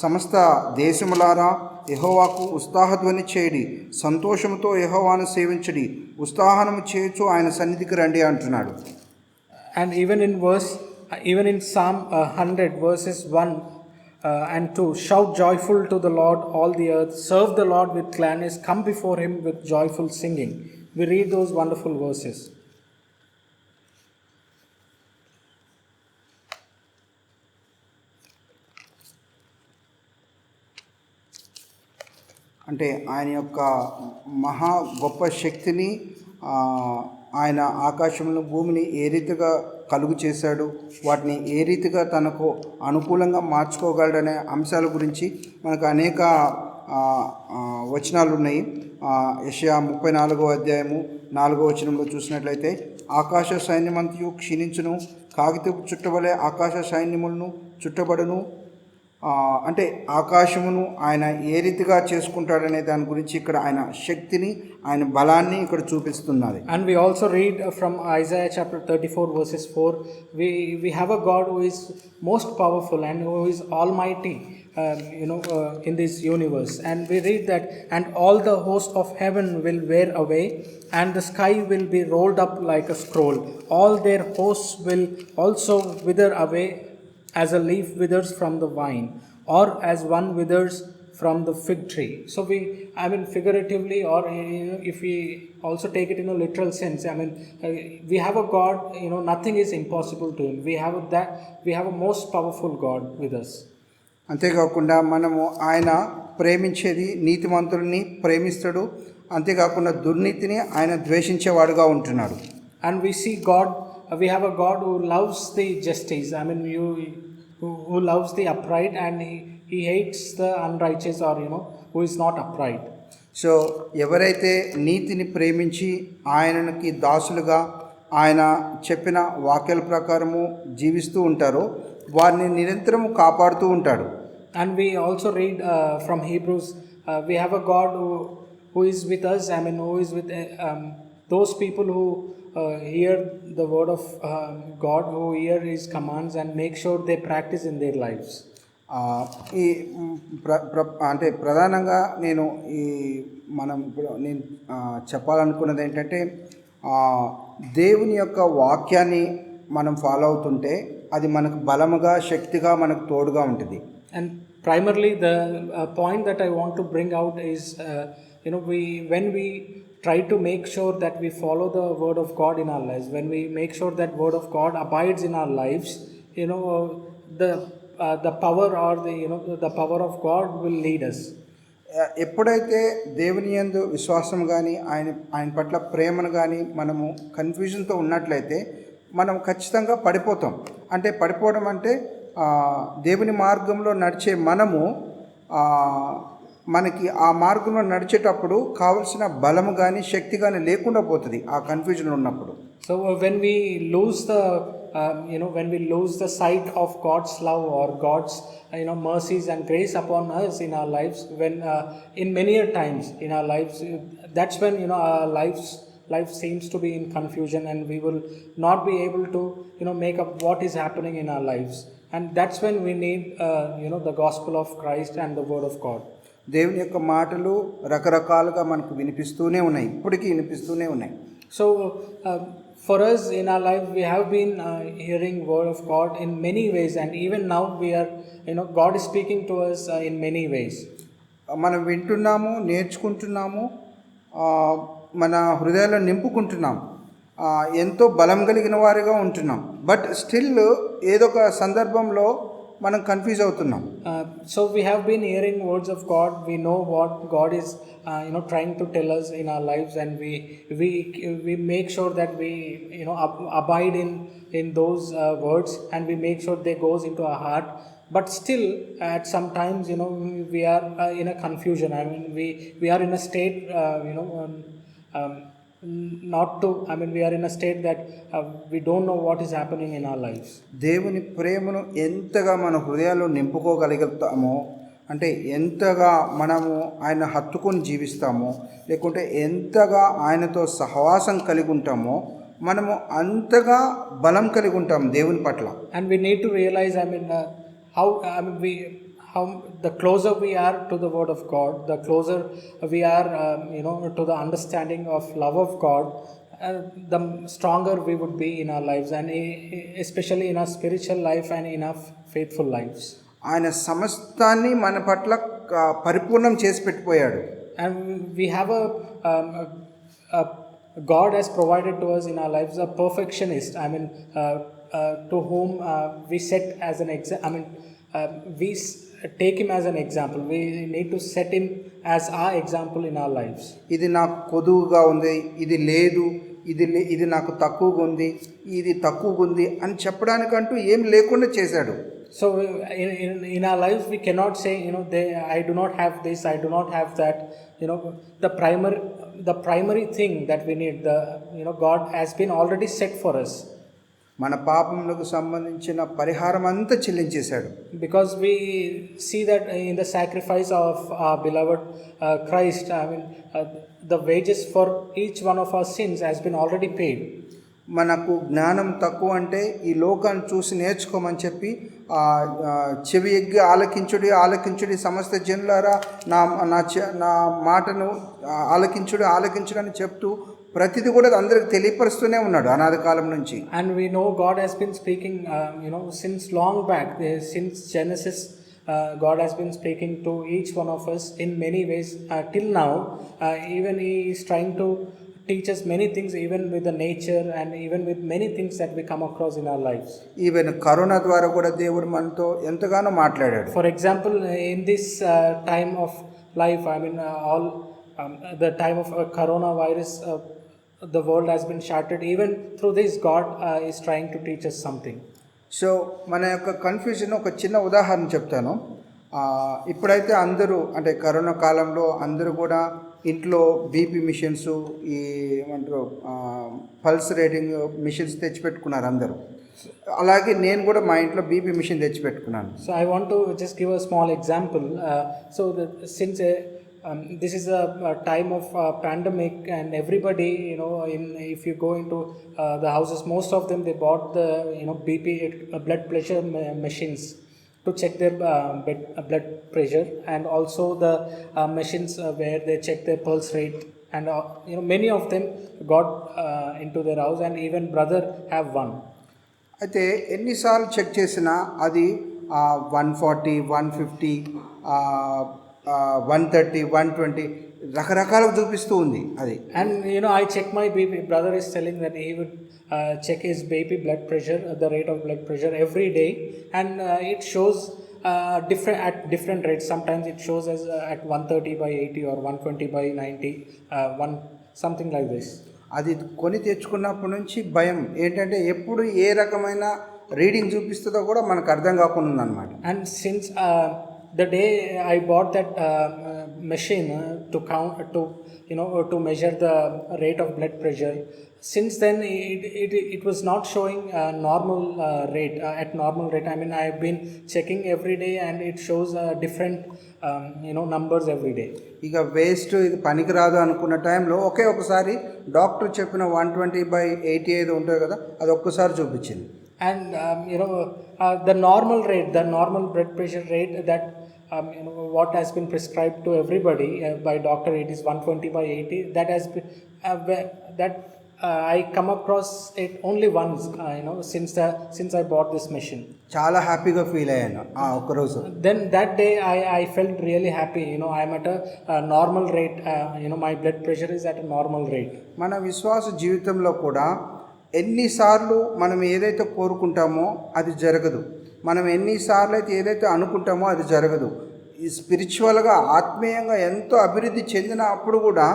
సమస్త దేశములారా యెహోవాకు ఉత్సాహధ్వని చేయడి, సంతోషముతో యెహోవాను సేవించడి, ఉత్సాహము చేయుచు ఆయన సన్నిధికి రండి అంటున్నాడు. And even in Psalm 100 verses 1 and 2, shout joyful to the Lord all the earth, serve the Lord with gladness, come before Him with joyful singing. We read those wonderful verses. అంటే ఆయన యొక్క మహా గొప్ప శక్తిని, ఆయన ఆకాశమును భూమిని ఏ రీతిగా కలుగు చేశాడు, వాటిని ఏ రీతిగా తనకు అనుకూలంగా మార్చుకోగలడనే అంశాల గురించి మనకు అనేక వచనాలు ఉన్నాయి. యెషయా 34వ అధ్యాయము 4వ వచనంలో చూసినట్లయితే, ఆకాశ సైన్యమంతయు క్షీణించును, కాగితపు చుట్టవలే ఆకాశ సైన్యములను చుట్టబడును. అంటే ఆకాశమును ఆయన ఏ రీతిగా చేసుకుంటాడనే దాని గురించి ఇక్కడ ఆయన శక్తిని, ఆయన బలాన్ని ఇక్కడ చూపిస్తున్నది. And we also read from Isaiah chapter 34 verses 4. We have a God who is most powerful and who is almighty in this universe. And we read that, and all the host of heaven will wear away, and the sky will be rolled up like a scroll. All their hosts will also wither away, as a leaf withers from the vine, or as one withers from the fig tree. So figuratively, or if we also take it in a literal sense, we have a God, nothing is impossible to Him. We have a most powerful God with us. అంతేకాకుండా మనము ఆయన ప్రేమించేది నీతిమంతుల్ని ప్రేమిస్తాడు, అంతేకాకుండా దుర్నీతిని ఆయన ద్వేషించేవాడుగా ఉంటున్నాడు. And we see God, we have a God who loves the justice, who loves the upright, and he hates the unrighteous, or who is not upright. So ఎవరైతే నీతిని ప్రేమించి ఆయనకి దాసులుగా ఆయన చెప్పిన వాక్యాల ప్రకారము జీవిస్తూ ఉంటారో వారిని నిరంతరము కాపాడుతూ ఉంటాడు. And we also read from Hebrews, we have a God who is with us, who is with those people who hear the word of God, who hear His commands and make sure they practice in their lives. ఈ అంటే ప్రధానంగా నేను చెప్పాలనుకున్నది ఏంటంటే, దేవుని యొక్క వాక్యాన్ని మనం ఫాలో అవుతుంటే అది మనకు బలముగా శక్తిగా మనకు తోడుగా ఉంటుంది. And primarily the point that I want to bring out is when we try to make sure that we follow the word of God in our lives, when we make sure that word of God abides in our lives, the power or the power of God will lead us. ఎప్పుడైతే దేవుని యందు విశ్వాసం కానీ ఆయన పట్ల ప్రేమను కానీ మనము కన్ఫ్యూజన్తో ఉన్నట్లయితే మనం ఖచ్చితంగా పడిపోతాం. అంటే పడిపోవడం అంటే దేవుని మార్గంలో నడిచే మనము మనకి ఆ మార్గంలో నడిచేటప్పుడు కావలసిన బలము కానీ శక్తి కానీ లేకుండా పోతుంది ఆ కన్ఫ్యూజన్ ఉన్నప్పుడు. So when we lose the sight of God's love or God's mercies and grace upon us in our lives, when in many times in our lives, that's when our life seems to be in confusion, and we will not be able to make up what is happening in our lives. And that's when we need the gospel of Christ and the word of God. దేవుని యొక్క మాటలు రకరకాలుగా మనకు వినిపిస్తూనే ఉన్నాయి, ఇప్పటికీ వినిపిస్తూనే ఉన్నాయి. So for us in our life, we have been hearing word of God in many ways, and even now we are God is speaking to us in many ways. మనం వింటున్నాము, నేర్చుకుంటున్నాము, మన హృదయాలను నింపుకుంటున్నాం, ఎంతో బలం కలిగిన వారిగా ఉంటున్నాం. బట్ స్టిల్ ఏదో ఒక సందర్భంలో మనం కన్ఫ్యూజ్ అవుతున్నాం. So we have been hearing words of God. We know what God is trying to tell us in our lives, and we make sure that we abide in those words, and we make sure they goes into our heart. But still at some times we are in a confusion. I mean we are in a state we are in a state that we don't know what is happening in our lives. దేవుని ప్రేమను ఎంతగా మన హృదయాల్లో నింపుకోగలుగుతామో, అంటే ఎంతగా మనము ఆయన హత్తుకొని జీవిస్తామో, లేకుంటే ఎంతగా ఆయనతో సహవాసం కలిగి ఉంటామో, మనము అంతగా బలం కలిగి ఉంటాం దేవుని పట్ల. And we need to realize how the closer we are to the word of God, the closer we are to the understanding of love of God, the stronger we would be in our lives, and especially in our spiritual life and in our faithful lives. ఆయన సమస్తాన్ని మన పట్ల పరిపూర్ణం చేసి పెట్టిపోయాడు. And we have a God has provided to us in our lives a perfectionist. To whom we set as an example. We take him as an example. We need to set him as our example in our lives. ఇది నాకు కొదువుగా ఉంది, ఇది లేదు, ఇది నాకు తక్కువగా ఉంది, ఇది తక్కువగా ఉంది అని చెప్పడానికంటూ ఏం లేకుండా చేశాడు. So in our lives we cannot say I do not have this, I do not have that. The primary thing that we need, God has been already set for us. మన పాపములకు సంబంధించిన పరిహారం అంతా చెల్లించేశాడు. Because we see that in the sacrifice of our beloved Christ, the wages for each one of our sins has been already paid. మనకు జ్ఞానం తక్కువ అంటే ఈ లోకాన్ని చూసి నేర్చుకోమని చెప్పి చెవి ఎగ్గి ఆలకించుడి సమస్త జనులారా నా మాటను ఆలకించుడి అని చెప్తూ ప్రతిదీ కూడా అందరికి తెలియపరుస్తూనే ఉన్నాడు అనాది కాలం నుంచి. And we know God has been speaking since long back, since Genesis. God has been speaking to each one of us in many ways till now. Even he is trying to teach us many things, even with the nature and even with many things that we come across in our lives. Even corona ద్వారా కూడా దేవుడు మనతో ఎంతగానో మాట్లాడాడు. For example, in this time of life, the time of coronavirus, the world has been shattered. Even through this, God is trying to teach us something. So మన యొక్క confusion ఒక చిన్న ఉదాహరణ చెప్తాను. ఇప్పుడైతే అందరూ అంటే కరోనా కాలంలో అందరూ కూడా ఇంట్లో బీపీ మిషన్స్, ఈ ఏమంటారు పల్స్ రేటింగ్ మిషన్స్ తెచ్చిపెట్టుకున్నారు అందరూ. అలాగే నేను కూడా మా ఇంట్లో బీపీ మిషన్ తెచ్చిపెట్టుకున్నాను. So I want to just give a small example. Since this is a time of pandemic, and everybody if you go into the houses, most of them they bought the BP blood pressure machines to check their blood pressure, and also the machines where they check their pulse rate, and many of them got into their house, and even brother have one. అయితే ఎన్నిసార్లు check చేసినా అది 140, 150, 130, 120 రకరకాలుగా చూపిస్తూ ఉంది అది. And I check my BP. Brother is telling that he would check his BP blood pressure, the rate of blood pressure every day, and it shows different rates. Sometimes it shows as at 130/80 or 120/90, something like this. అది కొని తెచ్చుకున్నప్పటి నుంచి భయం ఏంటంటే ఎప్పుడు ఏ రకమైన reading చూపిస్తుందో కూడా మనకు అర్థం కాకుండా ఉందన్నమాట. And since the day I bought that machine to count to measure the rate of blood pressure, since then it was not showing normal rate at normal rate. I mean, I have been checking every day and it shows different numbers every day. ఇక waste ఇది పనికిరాదు అనుకున్న టైంలో ఒకసారి doctor చెప్పిన 120/80 ఏదో ఉంటుంది కదా అది ఒక్కసారి చూపించింది. And the normal rate, the normal blood pressure rate that what has been prescribed to everybody by doctor, it is 120/80. That has been I come across it only once, since I bought this machine. చాలా హ్యాపీగా feel అయ్యాను ఒక్కరోజు. Then that day I felt really happy. I am at a normal rate. My blood pressure is at a normal rate. మన విశ్వాస జీవితంలో కూడా ఎన్నిసార్లు మనం ఏదైతే కోరుకుంటామో అది జరగదు. మనం ఎన్నిసార్లు అయితే ఏదైతే అనుకుంటామో అది జరగదు. ఈ స్పిరిచువల్గా ఆత్మీయంగా ఎంతో అభివృద్ధి చెందిన అప్పుడు కూడా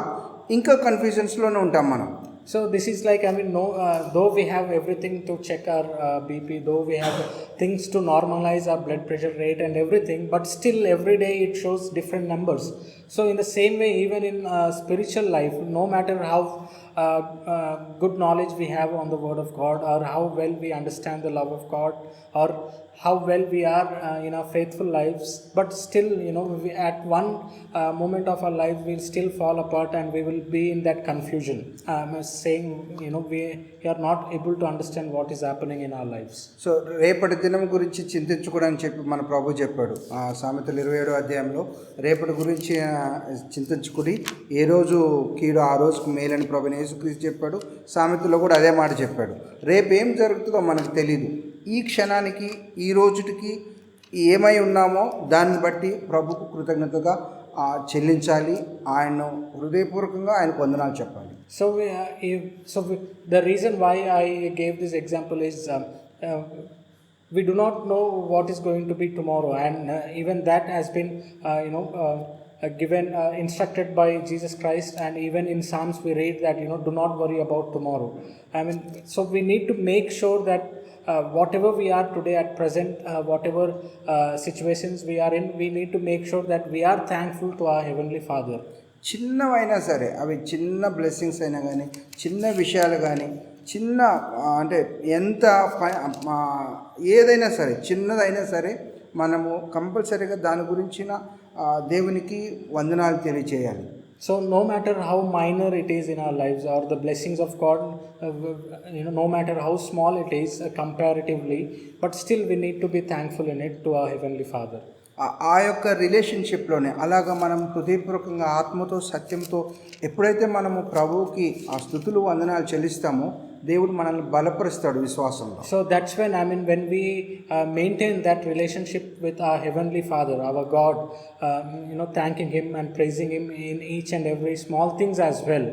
ఇంకా కన్ఫ్యూజన్స్లోనే ఉంటాం మనం. So this is like, though we have everything to check our BP, though we have things to normalize our blood pressure rate and everything, but still every day it shows different numbers. So in the same way, even in spiritual life, no matter how good knowledge we have on the Word of God, or how well we understand the love of God, or how well we are in our faithful lives, but still, we, at one moment of our life, we'll still fall apart and we will be in that confusion, saying, we are not able to understand what is happening in our lives. So రేపటి దినం గురించి చింతించుకోవడానికి చెప్పి మన ప్రభు చెప్పాడు సామెతలు 27వ అధ్యాయంలో, రేపటి గురించి చింతించుకుని ఏ రోజు కీడు ఆ రోజుకు మేలని ప్రభుని యేసుక్రీస్తు చెప్పాడు. సామెతలో కూడా అదే మాట చెప్పాడు. రేపు ఏం జరుగుతుందో మనకు తెలియదు. ఈ క్షణానికి ఈ రోజుటికి ఏమై ఉన్నామో దాన్ని బట్టి ప్రభుకు కృతజ్ఞతగా చెల్లించాలి. ఆయన్ను హృదయపూర్వకంగా ఆయనకు వందనాలు చెప్పాలి. So the reason why I gave this example is we do not know what is going to be tomorrow, and even that has been given instructed by Jesus Christ, and even in Psalms we read that do not worry about tomorrow. So we need to make sure that whatever we are today at present, whatever situations we are in, we need to make sure that we are thankful to our Heavenly Father. చిన్నవైనా సరే, అవి చిన్న blessings అయినా కానీ, చిన్న విషయాలు కానీ, చిన్న అంటే ఎంత ఏదైనా సరే, చిన్నదైనా సరే మనము కంపల్సరీగా దాని గురించిన దేవునికి వందనాలు తెలియచేయాలి. So no matter how minor it is in our lives, or the blessings of God, no matter how small it is comparatively, but still we need to be thankful in it to our Heavenly Father. ఆ యొక్క రిలేషన్షిప్లోనే అలాగా మనం హృదయపూర్వకంగా ఆత్మతో సత్యంతో ఎప్పుడైతే మనము ప్రభువుకి ఆ స్తుతులు వందనాలు చెల్లిస్తామో దేవుడు మనల్ని బలపరుస్తాడు విశ్వాసంలో. So that's when we maintain that relationship with our Heavenly Father, our God, thanking Him and praising Him in each and every small things as well,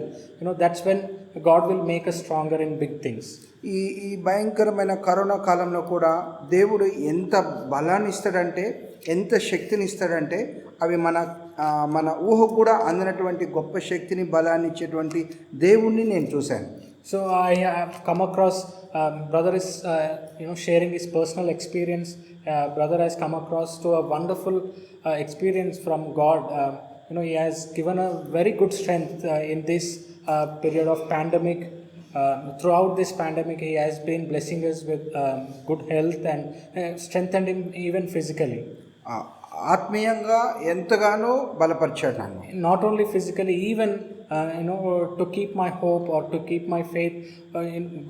that's when God will make us stronger in big things. ఈ భయంకరమైన corona కాలంలో కూడా దేవుడు ఎంత బలాన్ని ఇస్తాడంటే, ఎంత శక్తిని ఇస్తాడంటే, అవి మన ఊహకు కూడా అందినటువంటి గొప్ప శక్తిని బలాన్ని ఇచ్చేటువంటి దేవుణ్ణి నేను చూశాను. So I have come across, brother is sharing his personal experience. Brother has come across to a wonderful experience from God. He has given a very good strength in this period of pandemic. Throughout this pandemic, he has been blessing us with good health and strengthened him even physically. ఆత్మీయంగా ఎంతగానో బలపరిచాడు నన్ను. Not only physically, even to keep my hope or to keep my faith,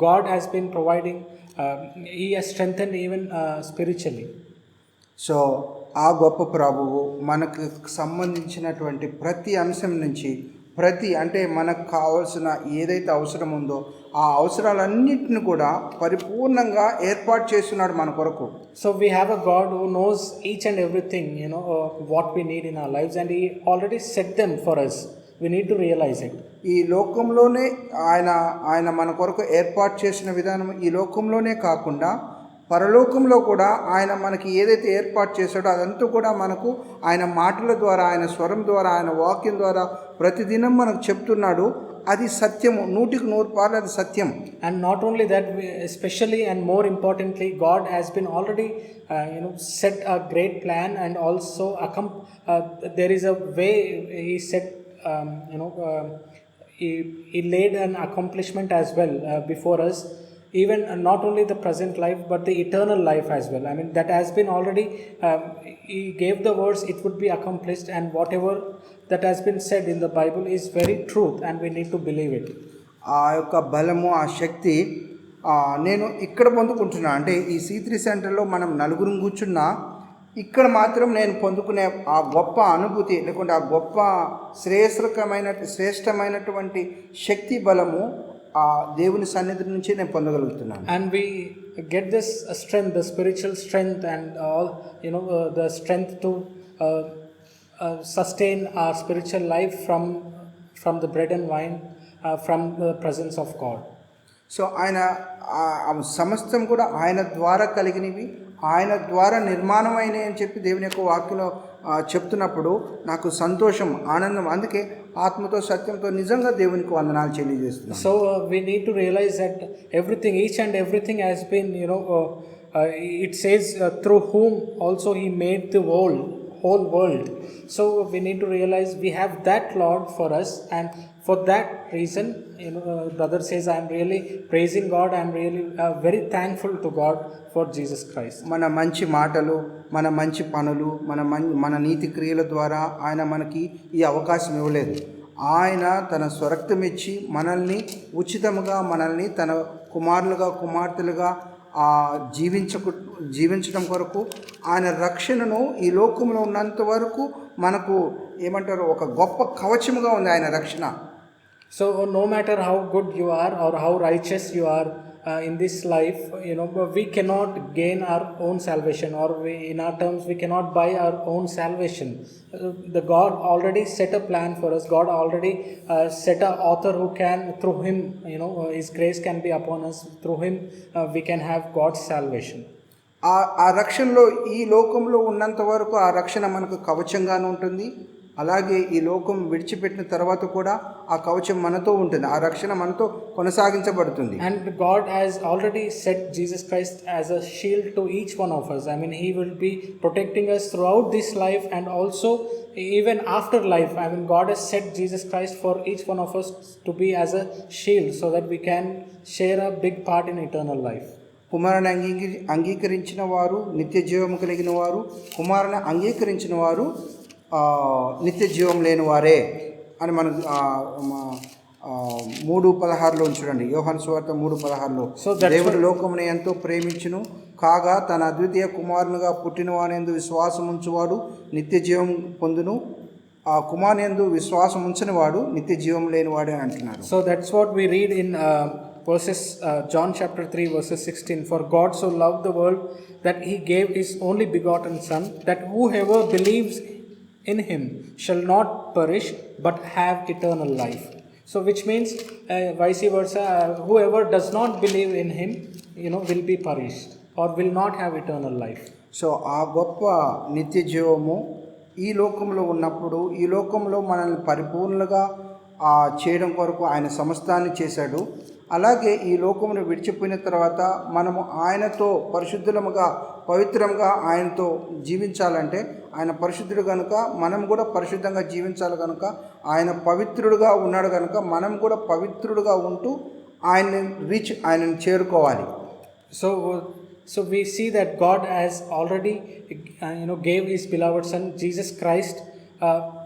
God has been providing. He has strengthened even spiritually. So ఆ గొప్ప ప్రభువు మనకు సంబంధించినటువంటి ప్రతి అంశం నుంచి ప్రతి అంటే మనకు కావాల్సిన ఏదైతే అవసరం ఉందో ఆ అవసరాలన్నింటిని కూడా పరిపూర్ణంగా ఏర్పాటు చేస్తున్నాడు మన కొరకు. So we have a God who knows each and everything, what we need in our lives, and He already set them for us. We need to realize it. ఈ లోకంలోనే ఆయన మన కొరకు ఏర్పాటు చేసిన విధానం ఈ లోకంలోనే కాకుండా పరలోకంలో కూడా ఆయన మనకి ఏదైతే ఏర్పాటు చేశాడో అదంతా కూడా మనకు ఆయన మాటల ద్వారా, ఆయన స్వరం ద్వారా, ఆయన వాక్యం ద్వారా ప్రతిదినం మనకు చెప్తున్నాడు. అది సత్యము, 100% అది సత్యం. And not only that, especially and more importantly, God has been already set a great plan, and also there is a way He set, he laid an accomplishment as well before us. Even not only the present life but the eternal life as well. I mean, that has been already, He gave the words, it would be accomplished, and whatever that has been said in the Bible is very truth, and we need to believe it. ఆ యొక్క బలము, ఆ శక్తి నేను ఇక్కడ పొందుకుంటున్నా. అంటే ఈ C3 సెంటర్లో మనం నలుగురు కూర్చున్నా ఇక్కడ మాత్రం నేను పొందుకునే ఆ గొప్ప అనుభూతి, లేకుంటే ఆ గొప్ప శ్రేష్టమైనటువంటి శక్తి బలము ఆ దేవుని సన్నిధి నుంచి నేను పొందగలుగుతున్నాను. And we get this strength, the spiritual strength, and all the strength to sustain our spiritual life from the bread and wine, from the presence of God. So ఆయన సమస్తం కూడా ఆయన ద్వారా కలిగినవి, ఆయన ద్వారా నిర్మాణమైనవి అని చెప్పి దేవుని యొక్క వాక్యంలో చెప్తున్నప్పుడు నాకు సంతోషం, ఆనందం. అందుకే ఆత్మతో సత్యంతో నిజంగా దేవునికి వందనాలు తెలియజేస్తున్నాను. So we need to realize that everything, each and everything has been, it says through whom also He made the whole world. So we need to realize we have that Lord for us, and for that reason, brother says, I am really praising God. I am really very thankful to God for Jesus Christ. మన మంచి మాటలు, మన మంచి పనులు, మన నీతి క్రియల ద్వారా ఆయన మనకి ఈ అవకాశం ఇవ్వలేదు. ఆయన తన స్వరక్తం ఇచ్చి మనల్ని ఉచితముగా, మనల్ని తన కుమారులుగా, కుమార్తెలుగా జీవించడం కొరకు ఆయన రక్షణను ఈ లోకంలో ఉన్నంత వరకు మనకు ఏమంటారు, ఒక గొప్ప కవచముగా ఉంది ఆయన రక్షణ. So no matter how good you are or how righteous you are in this life, we cannot gain our own salvation, or in our terms we cannot buy our own salvation. The God already set a plan for us. God already set a author who can, through Him, His grace can be upon us. Through Him we can have God's salvation. ఆ రక్షణలో ఈ లోకంలో ఉన్నంత వరకు ఆ రక్షణ మనకు కవచంగానే ఉంటుంది. అలాగే ఈ లోకం విడిచిపెట్టిన తర్వాత కూడా ఆ కవచం మనతో ఉంటుంది, ఆ రక్షణ మనతో కొనసాగించబడుతుంది. And God has already set Jesus Christ as a shield to each one of us. I mean, He will be protecting us throughout this life and also even after life. I mean, God has set Jesus Christ for each one of us to be as a shield so that we can share a big part in eternal life. కుమారుని అంగీకరించిన వారు నిత్య జీవము కలిగిన వారు, కుమారుని అంగీకరించిన వారు నిత్య జీవం లేని వారే అని మనం 3:16 చూడండి. యోహాను సువార్త 3:16. దేవుడు లోకమును ఎంతో ప్రేమించును కాగా తన అద్వితీయ కుమారునిగా పుట్టిన వానియందు విశ్వాసం ఉంచువాడు నిత్య జీవం పొందును, ఆ కుమారుని యందు విశ్వాసం ఉంచని వాడు నిత్య జీవం లేని వాడే అని అంటున్నారు. So that's what we read in John chapter 3 verses 16. For God so loved the world that He gave His only begotten Son, that whoever believes in Him shall not perish but have eternal life. So which means vice versa, whoever does not believe in Him will be perished or will not have eternal life. So ఆ గొప్ప నిత్య జీవము ఈ లోకంలో ఉన్నప్పుడు, ఈ లోకంలో మనల్ని పరిపూర్ణంగా చేయడం కొరకు ఆయన సమస్తాన్ని చేశాడు. అలాగే ఈ లోకమును విడిచిపోయిన తర్వాత మనము ఆయనతో పరిశుద్ధులముగా, పవిత్రంగా ఆయనతో జీవించాలంటే, ఆయన పరిశుద్ధుడు కనుక మనం కూడా పరిశుద్ధంగా జీవించాలి కనుక, ఆయన పవిత్రుడుగా ఉన్నాడు కనుక మనం కూడా పవిత్రుడుగా ఉంటూ ఆయనను చేరుకోవాలి. So we see that God has already gave His beloved Son Jesus Christ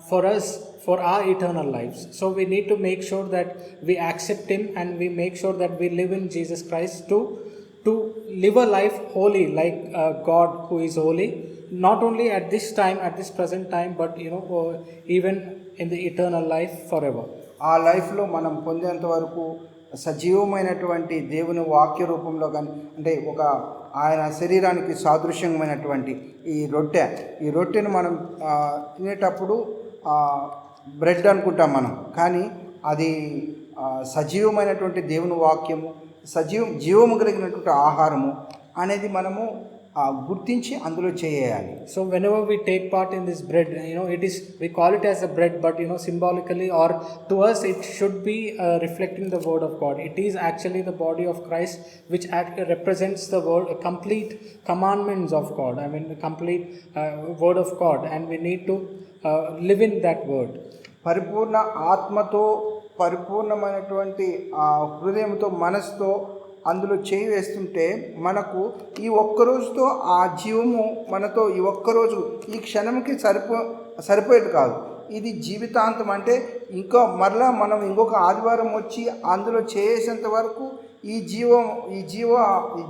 for us, for our eternal lives. So we need to make sure that we accept Him and we make sure that we live in Jesus Christ to live a life holy like God who is holy. Not only at this time, at this present time, but even in the eternal life forever. ఆ లైఫ్లో మనం పొందేంత వరకు సజీవమైనటువంటి దేవుని వాక్య రూపంలో కానీ అంటే ఒక ఆయన శరీరానికి సాదృశ్యమైనటువంటి ఈ రొట్టెను మనం తినేటప్పుడు బ్రెడ్ అనుకుంటాం మనం, కానీ అది సజీవమైనటువంటి దేవుని వాక్యము, జీవము కలిగినటువంటి ఆహారము అనేది మనము గుర్తించి అందులో చేయాలి. So whenever we take part in this bread, we call it as a bread, but symbolically or to us it should be reflecting the word of God. It is actually the body of Christ, which represents the word, complete commandments of God. I mean the complete word of God, and we need to live in that word. పరిపూర్ణ ఆత్మతో, పరిపూర్ణమైనటువంటి హృదయంతో, మనసుతో అందులో చేయి వేస్తుంటే మనకు ఈ ఒక్కరోజుతో ఆ జీవము మనతో ఈ ఒక్కరోజు ఈ క్షణంకి సరిపోయేది కాదు. ఇది జీవితాంతం. అంటే ఇంకా మరలా మనం ఇంకొక ఆదివారం వచ్చి అందులో చేసేంత వరకు ఈ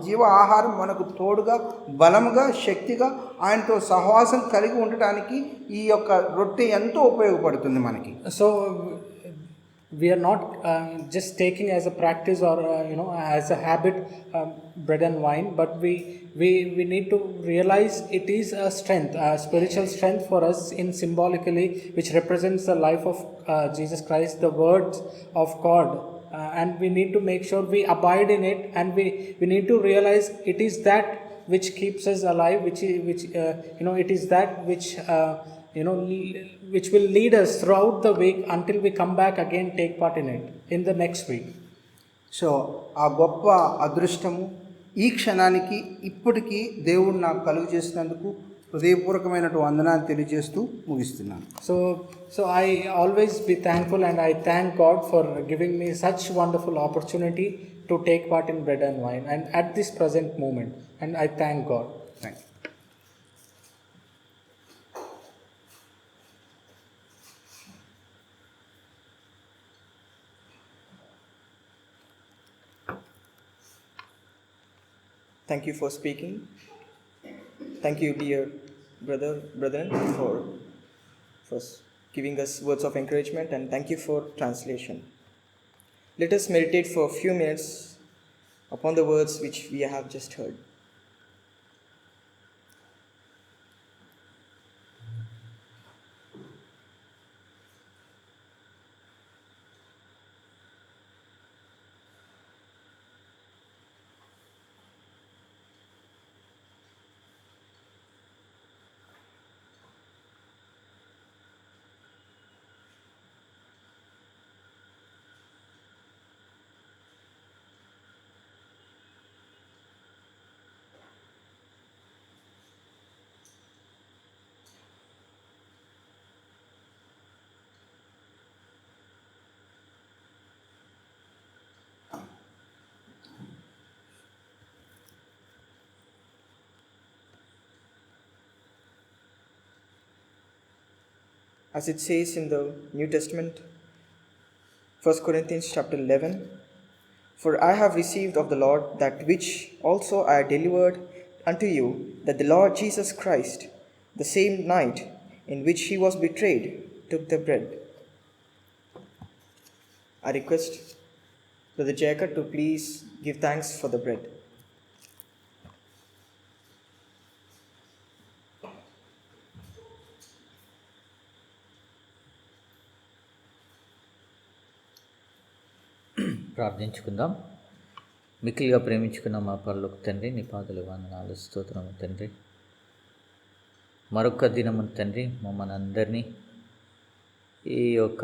జీవ ఆహారం మనకు తోడుగా, బలముగా, శక్తిగా ఆయనతో సహవాసం కలిగి ఉండటానికి ఈ యొక్క రొట్టె ఎంతో ఉపయోగపడుతుంది మనకి. So we are not just taking as a practice or as a habit bread and wine, but we need to realize it is a strength, a spiritual strength for us, in symbolically which represents the life of Jesus Christ, the words of God, and we need to make sure we abide in it, and we need to realize it is that which keeps us alive, which it is that which will lead us throughout the week until we come back again, take part in it in the next week. So ఆ గొప్ప అదృష్టము ఈ క్షణానికి ఇప్పటికీ దేవుడు నాకు కలుగు చేసినందుకు హృదయపూర్వకమైన వందనాలు తెలియజేస్తూ ముగిస్తున్నాను. So I always be thankful, and I thank God for giving me such wonderful opportunity to take part in bread and wine, and at this present moment, and I thank God. Thank you. Thank you for speaking. Thank you, dear brethren, for giving us words of encouragement, and thank you for translation. Let us meditate for a few minutes upon the words which we have just heard. As it says in the New Testament, 1 Corinthians chapter 11, "For I have received of the Lord that which also I delivered unto you, that the Lord Jesus Christ, the same night in which he was betrayed, took the bread." I request Brother Jacob to please give thanks for the bread. ప్రార్థించుకుందాం. మిక్కిలిగా ప్రేమించుకున్న మా పరలోక తండ్రి, నీ పాదలు వందనాలు, స్తోత్రము తండ్రి. మరొక దినము తండ్రి మమ్మల్ని అందరినీ ఈ యొక్క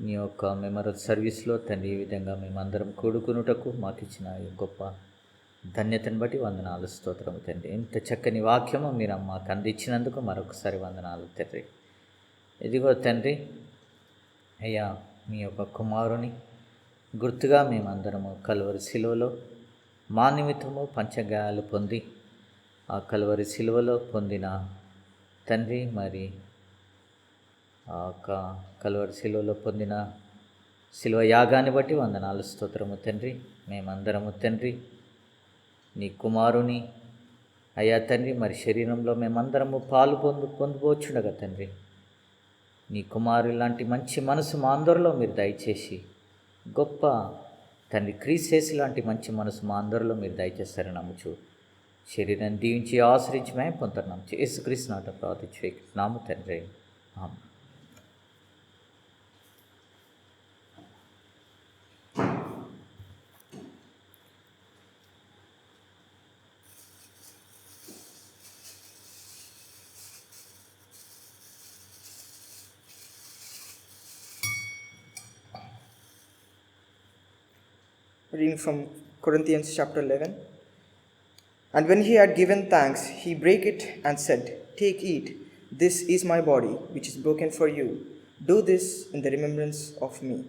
నీ యొక్క మెమరల్ సర్వీస్లో తండ్రి ఈ విధంగా మేమందరం కూడుకునుటకు మాకు ఇచ్చిన ఈ గొప్ప ధన్యతను బట్టి వందనాలు, స్తోత్రము తండ్రి. ఇంత చక్కని వాక్యము మీరు మాకు అందించినందుకు మరొకసారి వందనాలు తండ్రి. ఇదిగో తండ్రి అయ్యా, మీ యొక్క కుమారుని గుర్తుగా మేమందరము కలువరి శిలువలో మా నిమిత్తము పంచగాయాలు పొంది ఆ కలువరి శిలువలో పొందిన తండ్రి, మరి ఆ యొక్క కలువరి శిలువలో పొందిన శిలువ యాగాన్ని బట్టి వందనాలు, స్తోత్రము తండ్రి. మేమందరము తండ్రి నీ కుమారుని అయ్యా తండ్రి, మరి శరీరంలో మేమందరము పాలు పొందుపోవచ్చుండగా తండ్రి, నీ కుమారుని లాంటి మంచి మనసు మా అందరిలో మీరు దయచేసి గొప్ప తండ్రి క్రీస్తు లాంటి మంచి మనసు మా అందరిలో మీరు దయచేస్తారని నమ్ముచు శరీరాన్ని దీవించి ఆశ్రయించి మేము పొందుతున్నాం యేసుక్రీస్తు నాట ప్రార్థించే నామ తండ్రి ఆమేన్. Reading from Corinthians chapter 11. And when he had given thanks, he brake it and said, "Take, eat, this is my body, which is broken for you. Do this in the remembrance of me."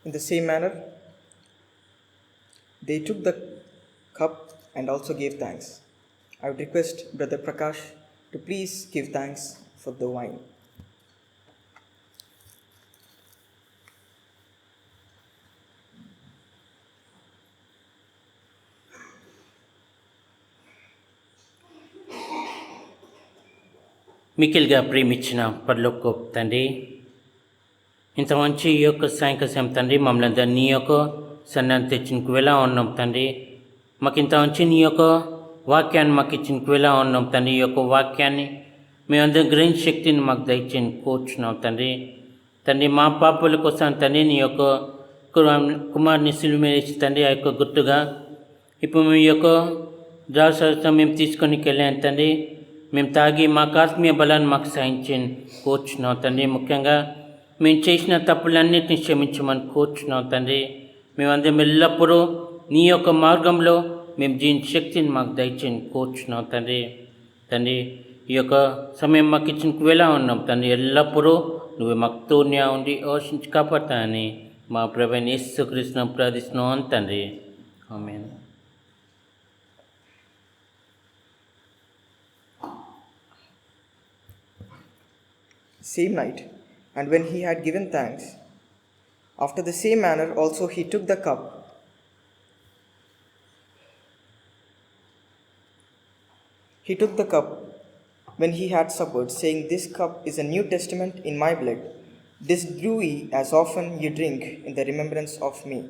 In the same manner, they took the cup and also gave thanks. I would request Brother Prakash to please give thanks for the wine. మికిల్గా ప్రేమించిన పరలోకపు తండ్రి, ఇంత మంచి ఈ యొక్క సాయంకాలం తండ్రి మమ్మల్ని అందరినీ నీ యొక్క సన్నాన్ని తెచ్చినకు వెళ్ళా ఉన్నాం తండ్రి. మాకు ఇంత మంచి నీ యొక్క వాక్యాన్ని మాకు ఇచ్చినకు వెళ్ళా ఉన్నాం తండ్రి. ఈ యొక్క వాక్యాన్ని మేమందరం గ్రహించ శక్తిని మాకు దయచేసి కోరుచున్నాం తండ్రి. తండ్రి మా పాపల కోసం తండ్రి నీ యొక్క కుమారుని సిలువ మీద వేసి తండ్రి ఆ యొక్క గుర్తుగా ఇప్పుడు మీ యొక్క ద్రాక్షరసం మేము తీసుకొని వెళ్ళాను తండ్రి. మేము తాగి మాకు ఆత్మీయ బలాన్ని మాకు సహాయించని కోరుచున్నాం తండ్రి. ముఖ్యంగా మేము చేసిన తప్పులన్నింటినీ క్షమించమని కోరుచున్నాం తండ్రి. మేమందరం ఎల్లప్పుడూ నీ యొక్క మార్గంలో మేము జీవించే శక్తిని మాకు దయచేసి కోరుచున్నాం తండ్రి. తండ్రి ఈ యొక్క సమయం మాకు ఇచ్చిన వేళ ఉన్నాం తండ్రి. ఎల్లప్పుడూ నువ్వు మాకు తోడుగా ఉండి ఆశించి కాపాడతానని మా ప్రభువైన యేసుక్రీస్తును ప్రార్థిస్తున్నాం తండ్రి. ఆమేన్. Same night, and when he had given thanks, after the same manner also he took the cup. He took the cup when he had suppered, saying, "This cup is a New Testament in my blood. This do ye as often ye drink in the remembrance of me."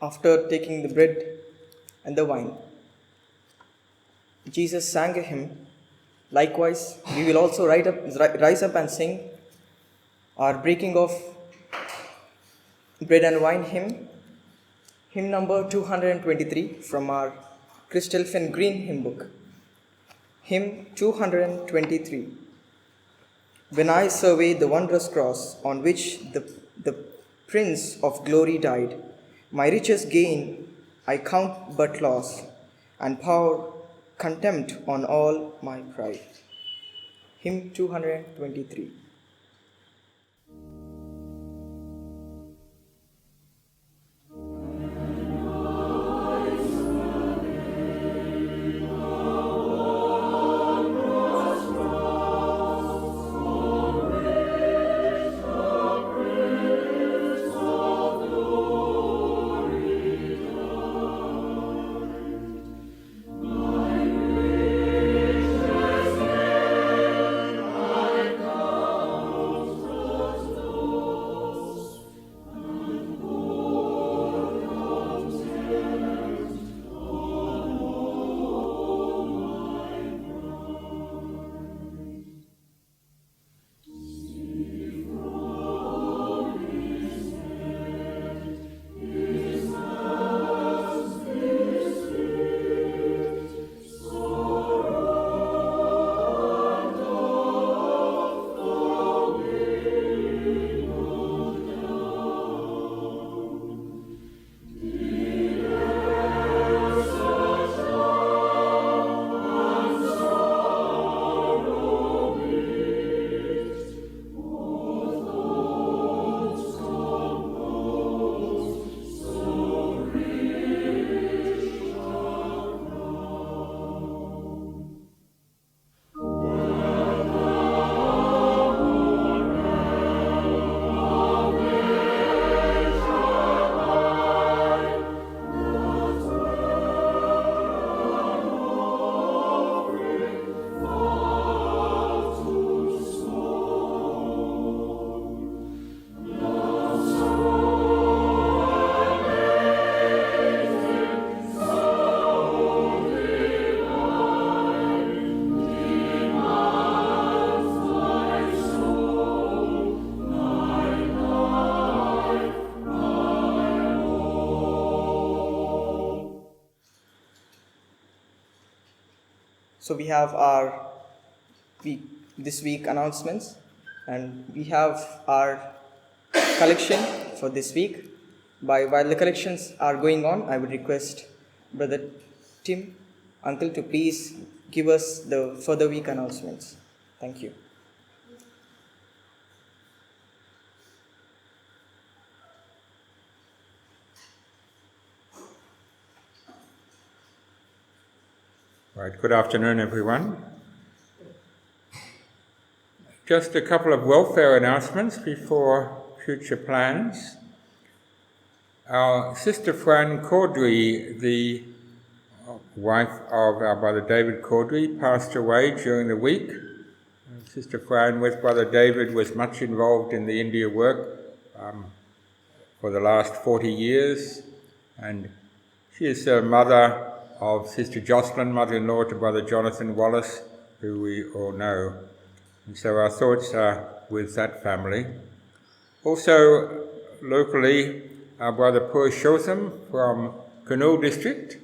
After taking the bread and the wine, Jesus sang a hymn. Likewise, we will also rise up and sing our breaking of bread and wine hymn number 223 from our Christelfen Green hymn book. Hymn 223. When I survey the wondrous cross on which the Prince of Glory died, my richest gain I count but loss, and pour contempt on all my pride. Hymn 223. So we have our this week announcements, and we have our collection for this week. While the collections are going on, I would request Brother Tim, Uncle, to please give us the further week announcements. Thank you. Right, good afternoon, everyone. Just a couple of welfare announcements before future plans. Our sister Fran Caudry, the wife of our brother David Caudry, passed away during the week. Sister Fran, with brother David, was much involved in the India work for the last 40 years, and she is a mother of Sister Jocelyn, mother-in-law to Brother Jonathan Wallace, who we all know. And so our thoughts are with that family. Also, locally, our Brother Purushottam from Kurnool district,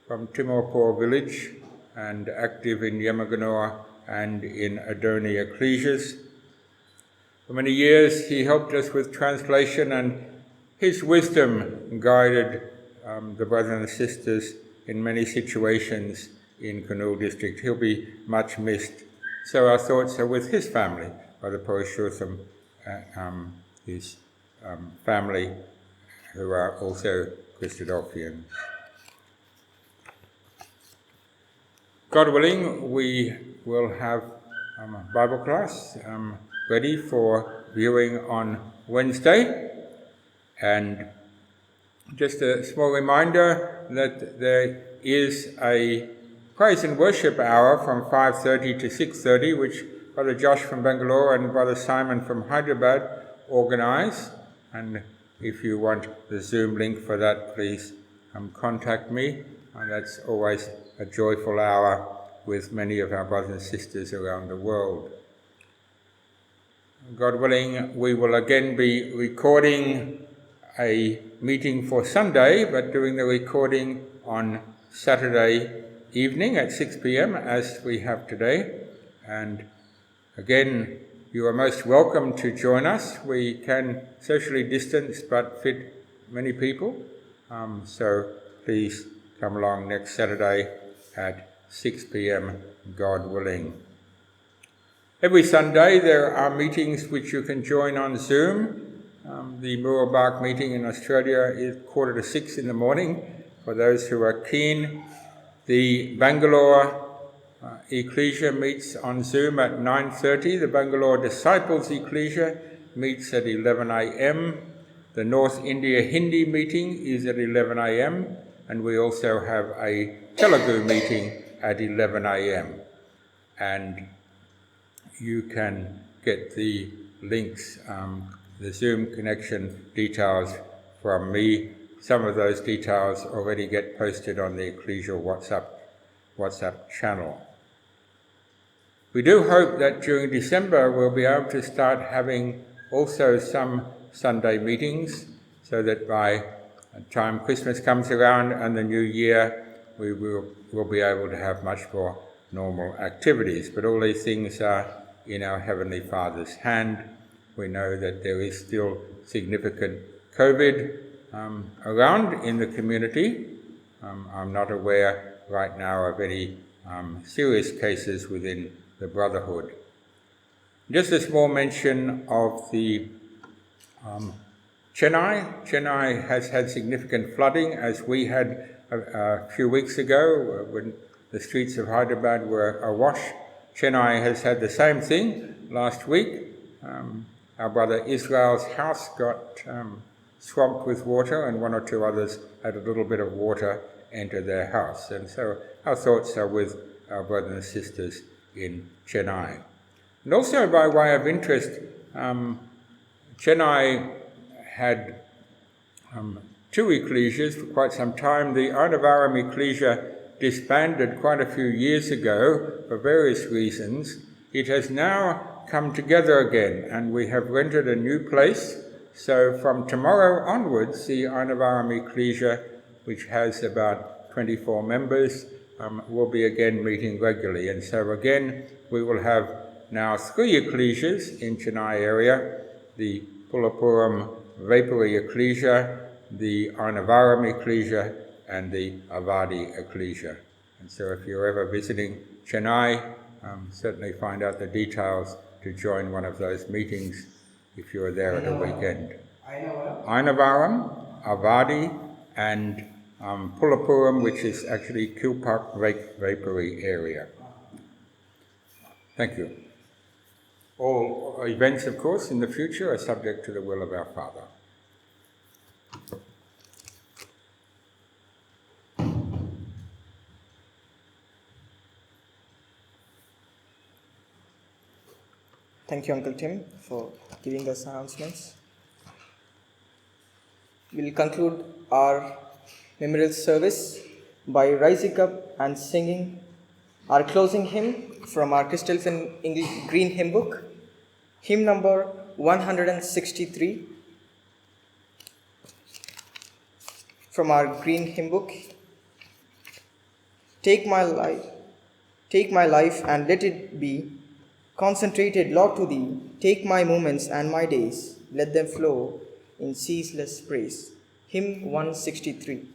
from Timorpur village, and active in Yamaganoa and in Adoni ecclesias. For many years he helped us with translation, and his wisdom guided the brothers and sisters in many situations in Kurnool district. He'll be much missed. So our thoughts are with his family, Brother Purushottam, his family, who are also Christadelphians. God willing, we will have a Bible class ready for viewing on Wednesday. And just a small reminder that there is a praise and worship hour from 5:30 to 6:30, which Brother Josh from Bangalore and Brother Simon from Hyderabad organise. And if you want the Zoom link for that, please contact me. And that's always a joyful hour with many of our brothers and sisters around the world. God willing, we will again be recording a meeting for Sunday, but doing the recording on Saturday evening at 6 p.m. as we have today. And again, you are most welcome to join us. We can socially distance but fit many people. So please come along next Saturday at 6 p.m, God willing. Every Sunday there are meetings which you can join on Zoom. The Murabak meeting in Australia is 5:45 in the morning for those who are keen. The Bangalore Ecclesia meets on Zoom at 9:30. The Bangalore Disciples Ecclesia meets at 11 a.m. The North India Hindi meeting is at 11 a.m. and we also have a Telugu meeting at 11 a.m. And you can get the links, the Zoom connection details from me. Some of those details already get posted on the Ecclesial WhatsApp channel. We do hope that during December we'll be able to start having also some Sunday meetings, so that by the time Christmas comes around and the New Year, we will be able to have much more normal activities. But all these things are in our Heavenly Father's hand. We know that there is still significant COVID around in the community. I'm not aware right now of any serious cases within the Brotherhood. Just a small mention of the Chennai. Chennai has had significant flooding, as we had a few weeks ago when the streets of Hyderabad were awash. Chennai has had the same thing last week. Our brother Israel's house got swamped with water, and one or two others had a little bit of water enter their house. And so our thoughts are with our brothers and sisters in Chennai. And also, by way of interest, Chennai had two ecclesias for quite some time. The Arnavaram Ecclesia disbanded quite a few years ago for various reasons. It has now come together again, and we have rented a new place. So from tomorrow onwards, the Arnavaram Ecclesia, which has about 24 members, will be again meeting regularly. And so again, we will have now 3 ecclesias in Chennai area: the Pulapuram Vapuri Ecclesia, the Arnavaram Ecclesia, and the Avadi Ecclesia. And so if you're ever visiting Chennai, certainly find out the details to join one of those meetings if you're there at a weekend. Ainavaram, Avadi, and Pulapuram, which is actually Kilpak Vapuri area. Thank you. All events, of course, in the future are subject to the will of our Father. Thank you, Uncle Tim, for giving us announcements. We'll conclude our memorial service by rising up and singing our closing hymn from our Christadelphian Green Hymn Book, hymn number 163. From our Green Hymn Book: Take my life, Take my life and let it be concentrated, Lord, to thee. Take my moments and my days, let them flow in ceaseless praise. Hymn 163.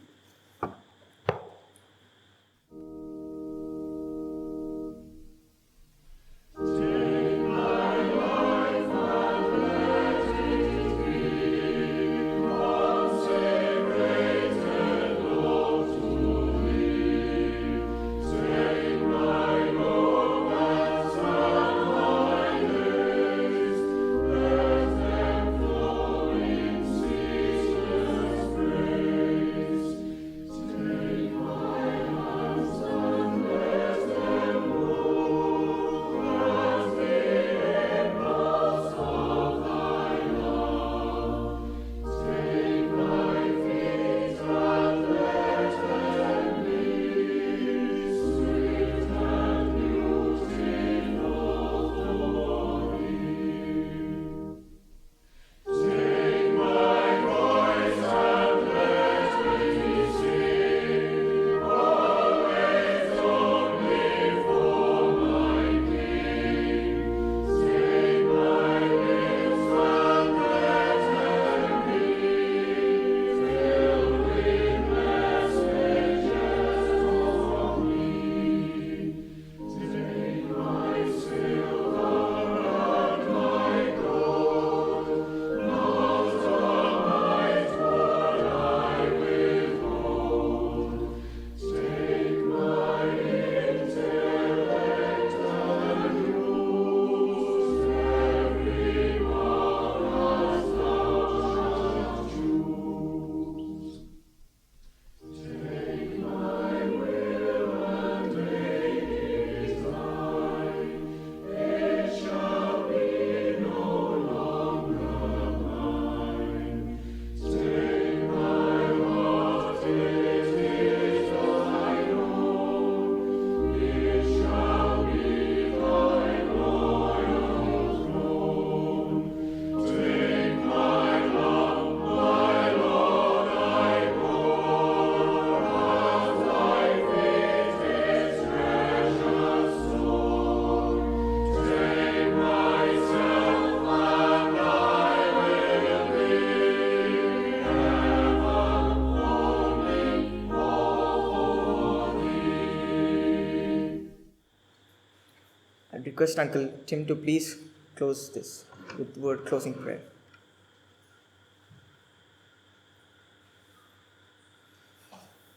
I request Uncle Tim to please close this with word closing prayer.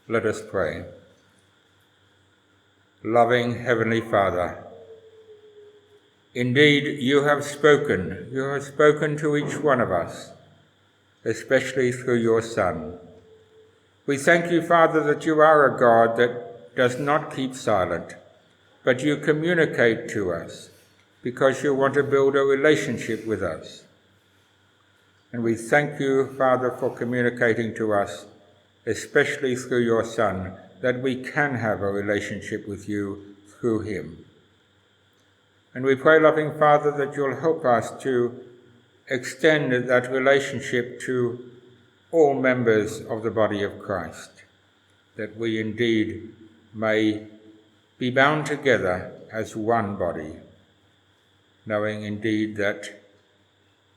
Let us pray. Loving Heavenly Father, indeed you have spoken to each one of us, especially through your Son. We thank you, Father, that you are a God that does not keep silent, but you communicate to us because you want to build a relationship with us. And we thank you, Father, for communicating to us, especially through your Son, that we can have a relationship with you through him. And we pray, loving Father, that you'll help us to extend that relationship to all members of the body of Christ, that we indeed may be bound together as one body, knowing indeed that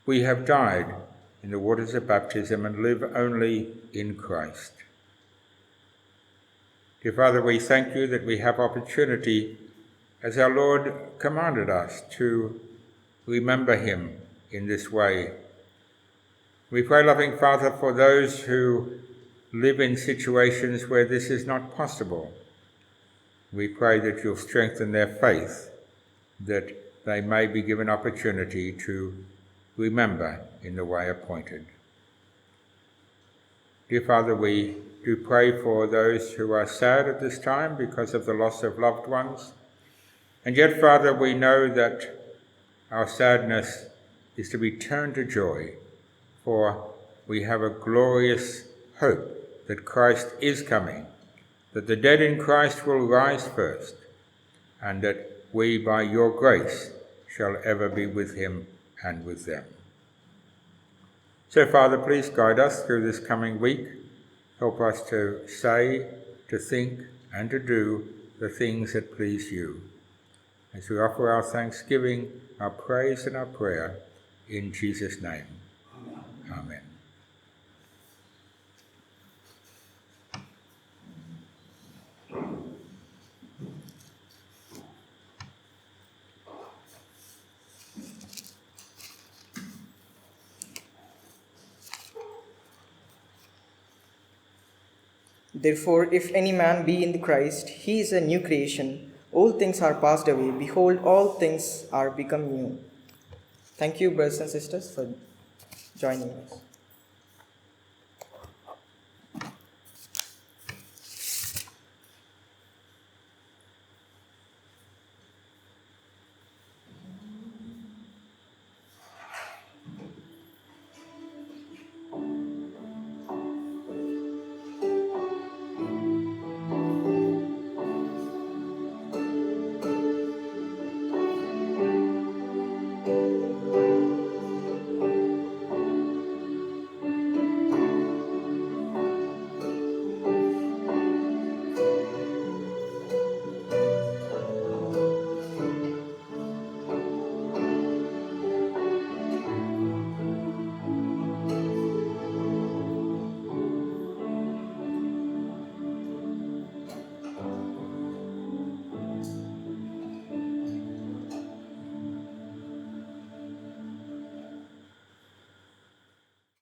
we have died in the waters of baptism and live only in Christ. Dear Father, we thank you that we have opportunity, as our Lord commanded us, to remember him in this way. We pray, loving Father, for those who live in situations where this is not possible. We pray that you'll strengthen their faith, that they may be given opportunity to remember in the way appointed. Dear Father, we do pray for those who are sad at this time because of the loss of loved ones. And yet, Father, we know that our sadness is to be turned to joy, for we have a glorious hope that Christ is coming, that the dead in Christ will rise first, and that we, by your grace, shall ever be with him and with them. So, Father, please guide us through this coming week. Help us to say, to think, and to do the things that please you. As we offer our thanksgiving, our praise and our prayer in Jesus' name. Amen. Therefore, if any man be in Christ, he is a new creation. Old things are passed away. Behold, all things are become new. Thank you, brothers and sisters, for joining us.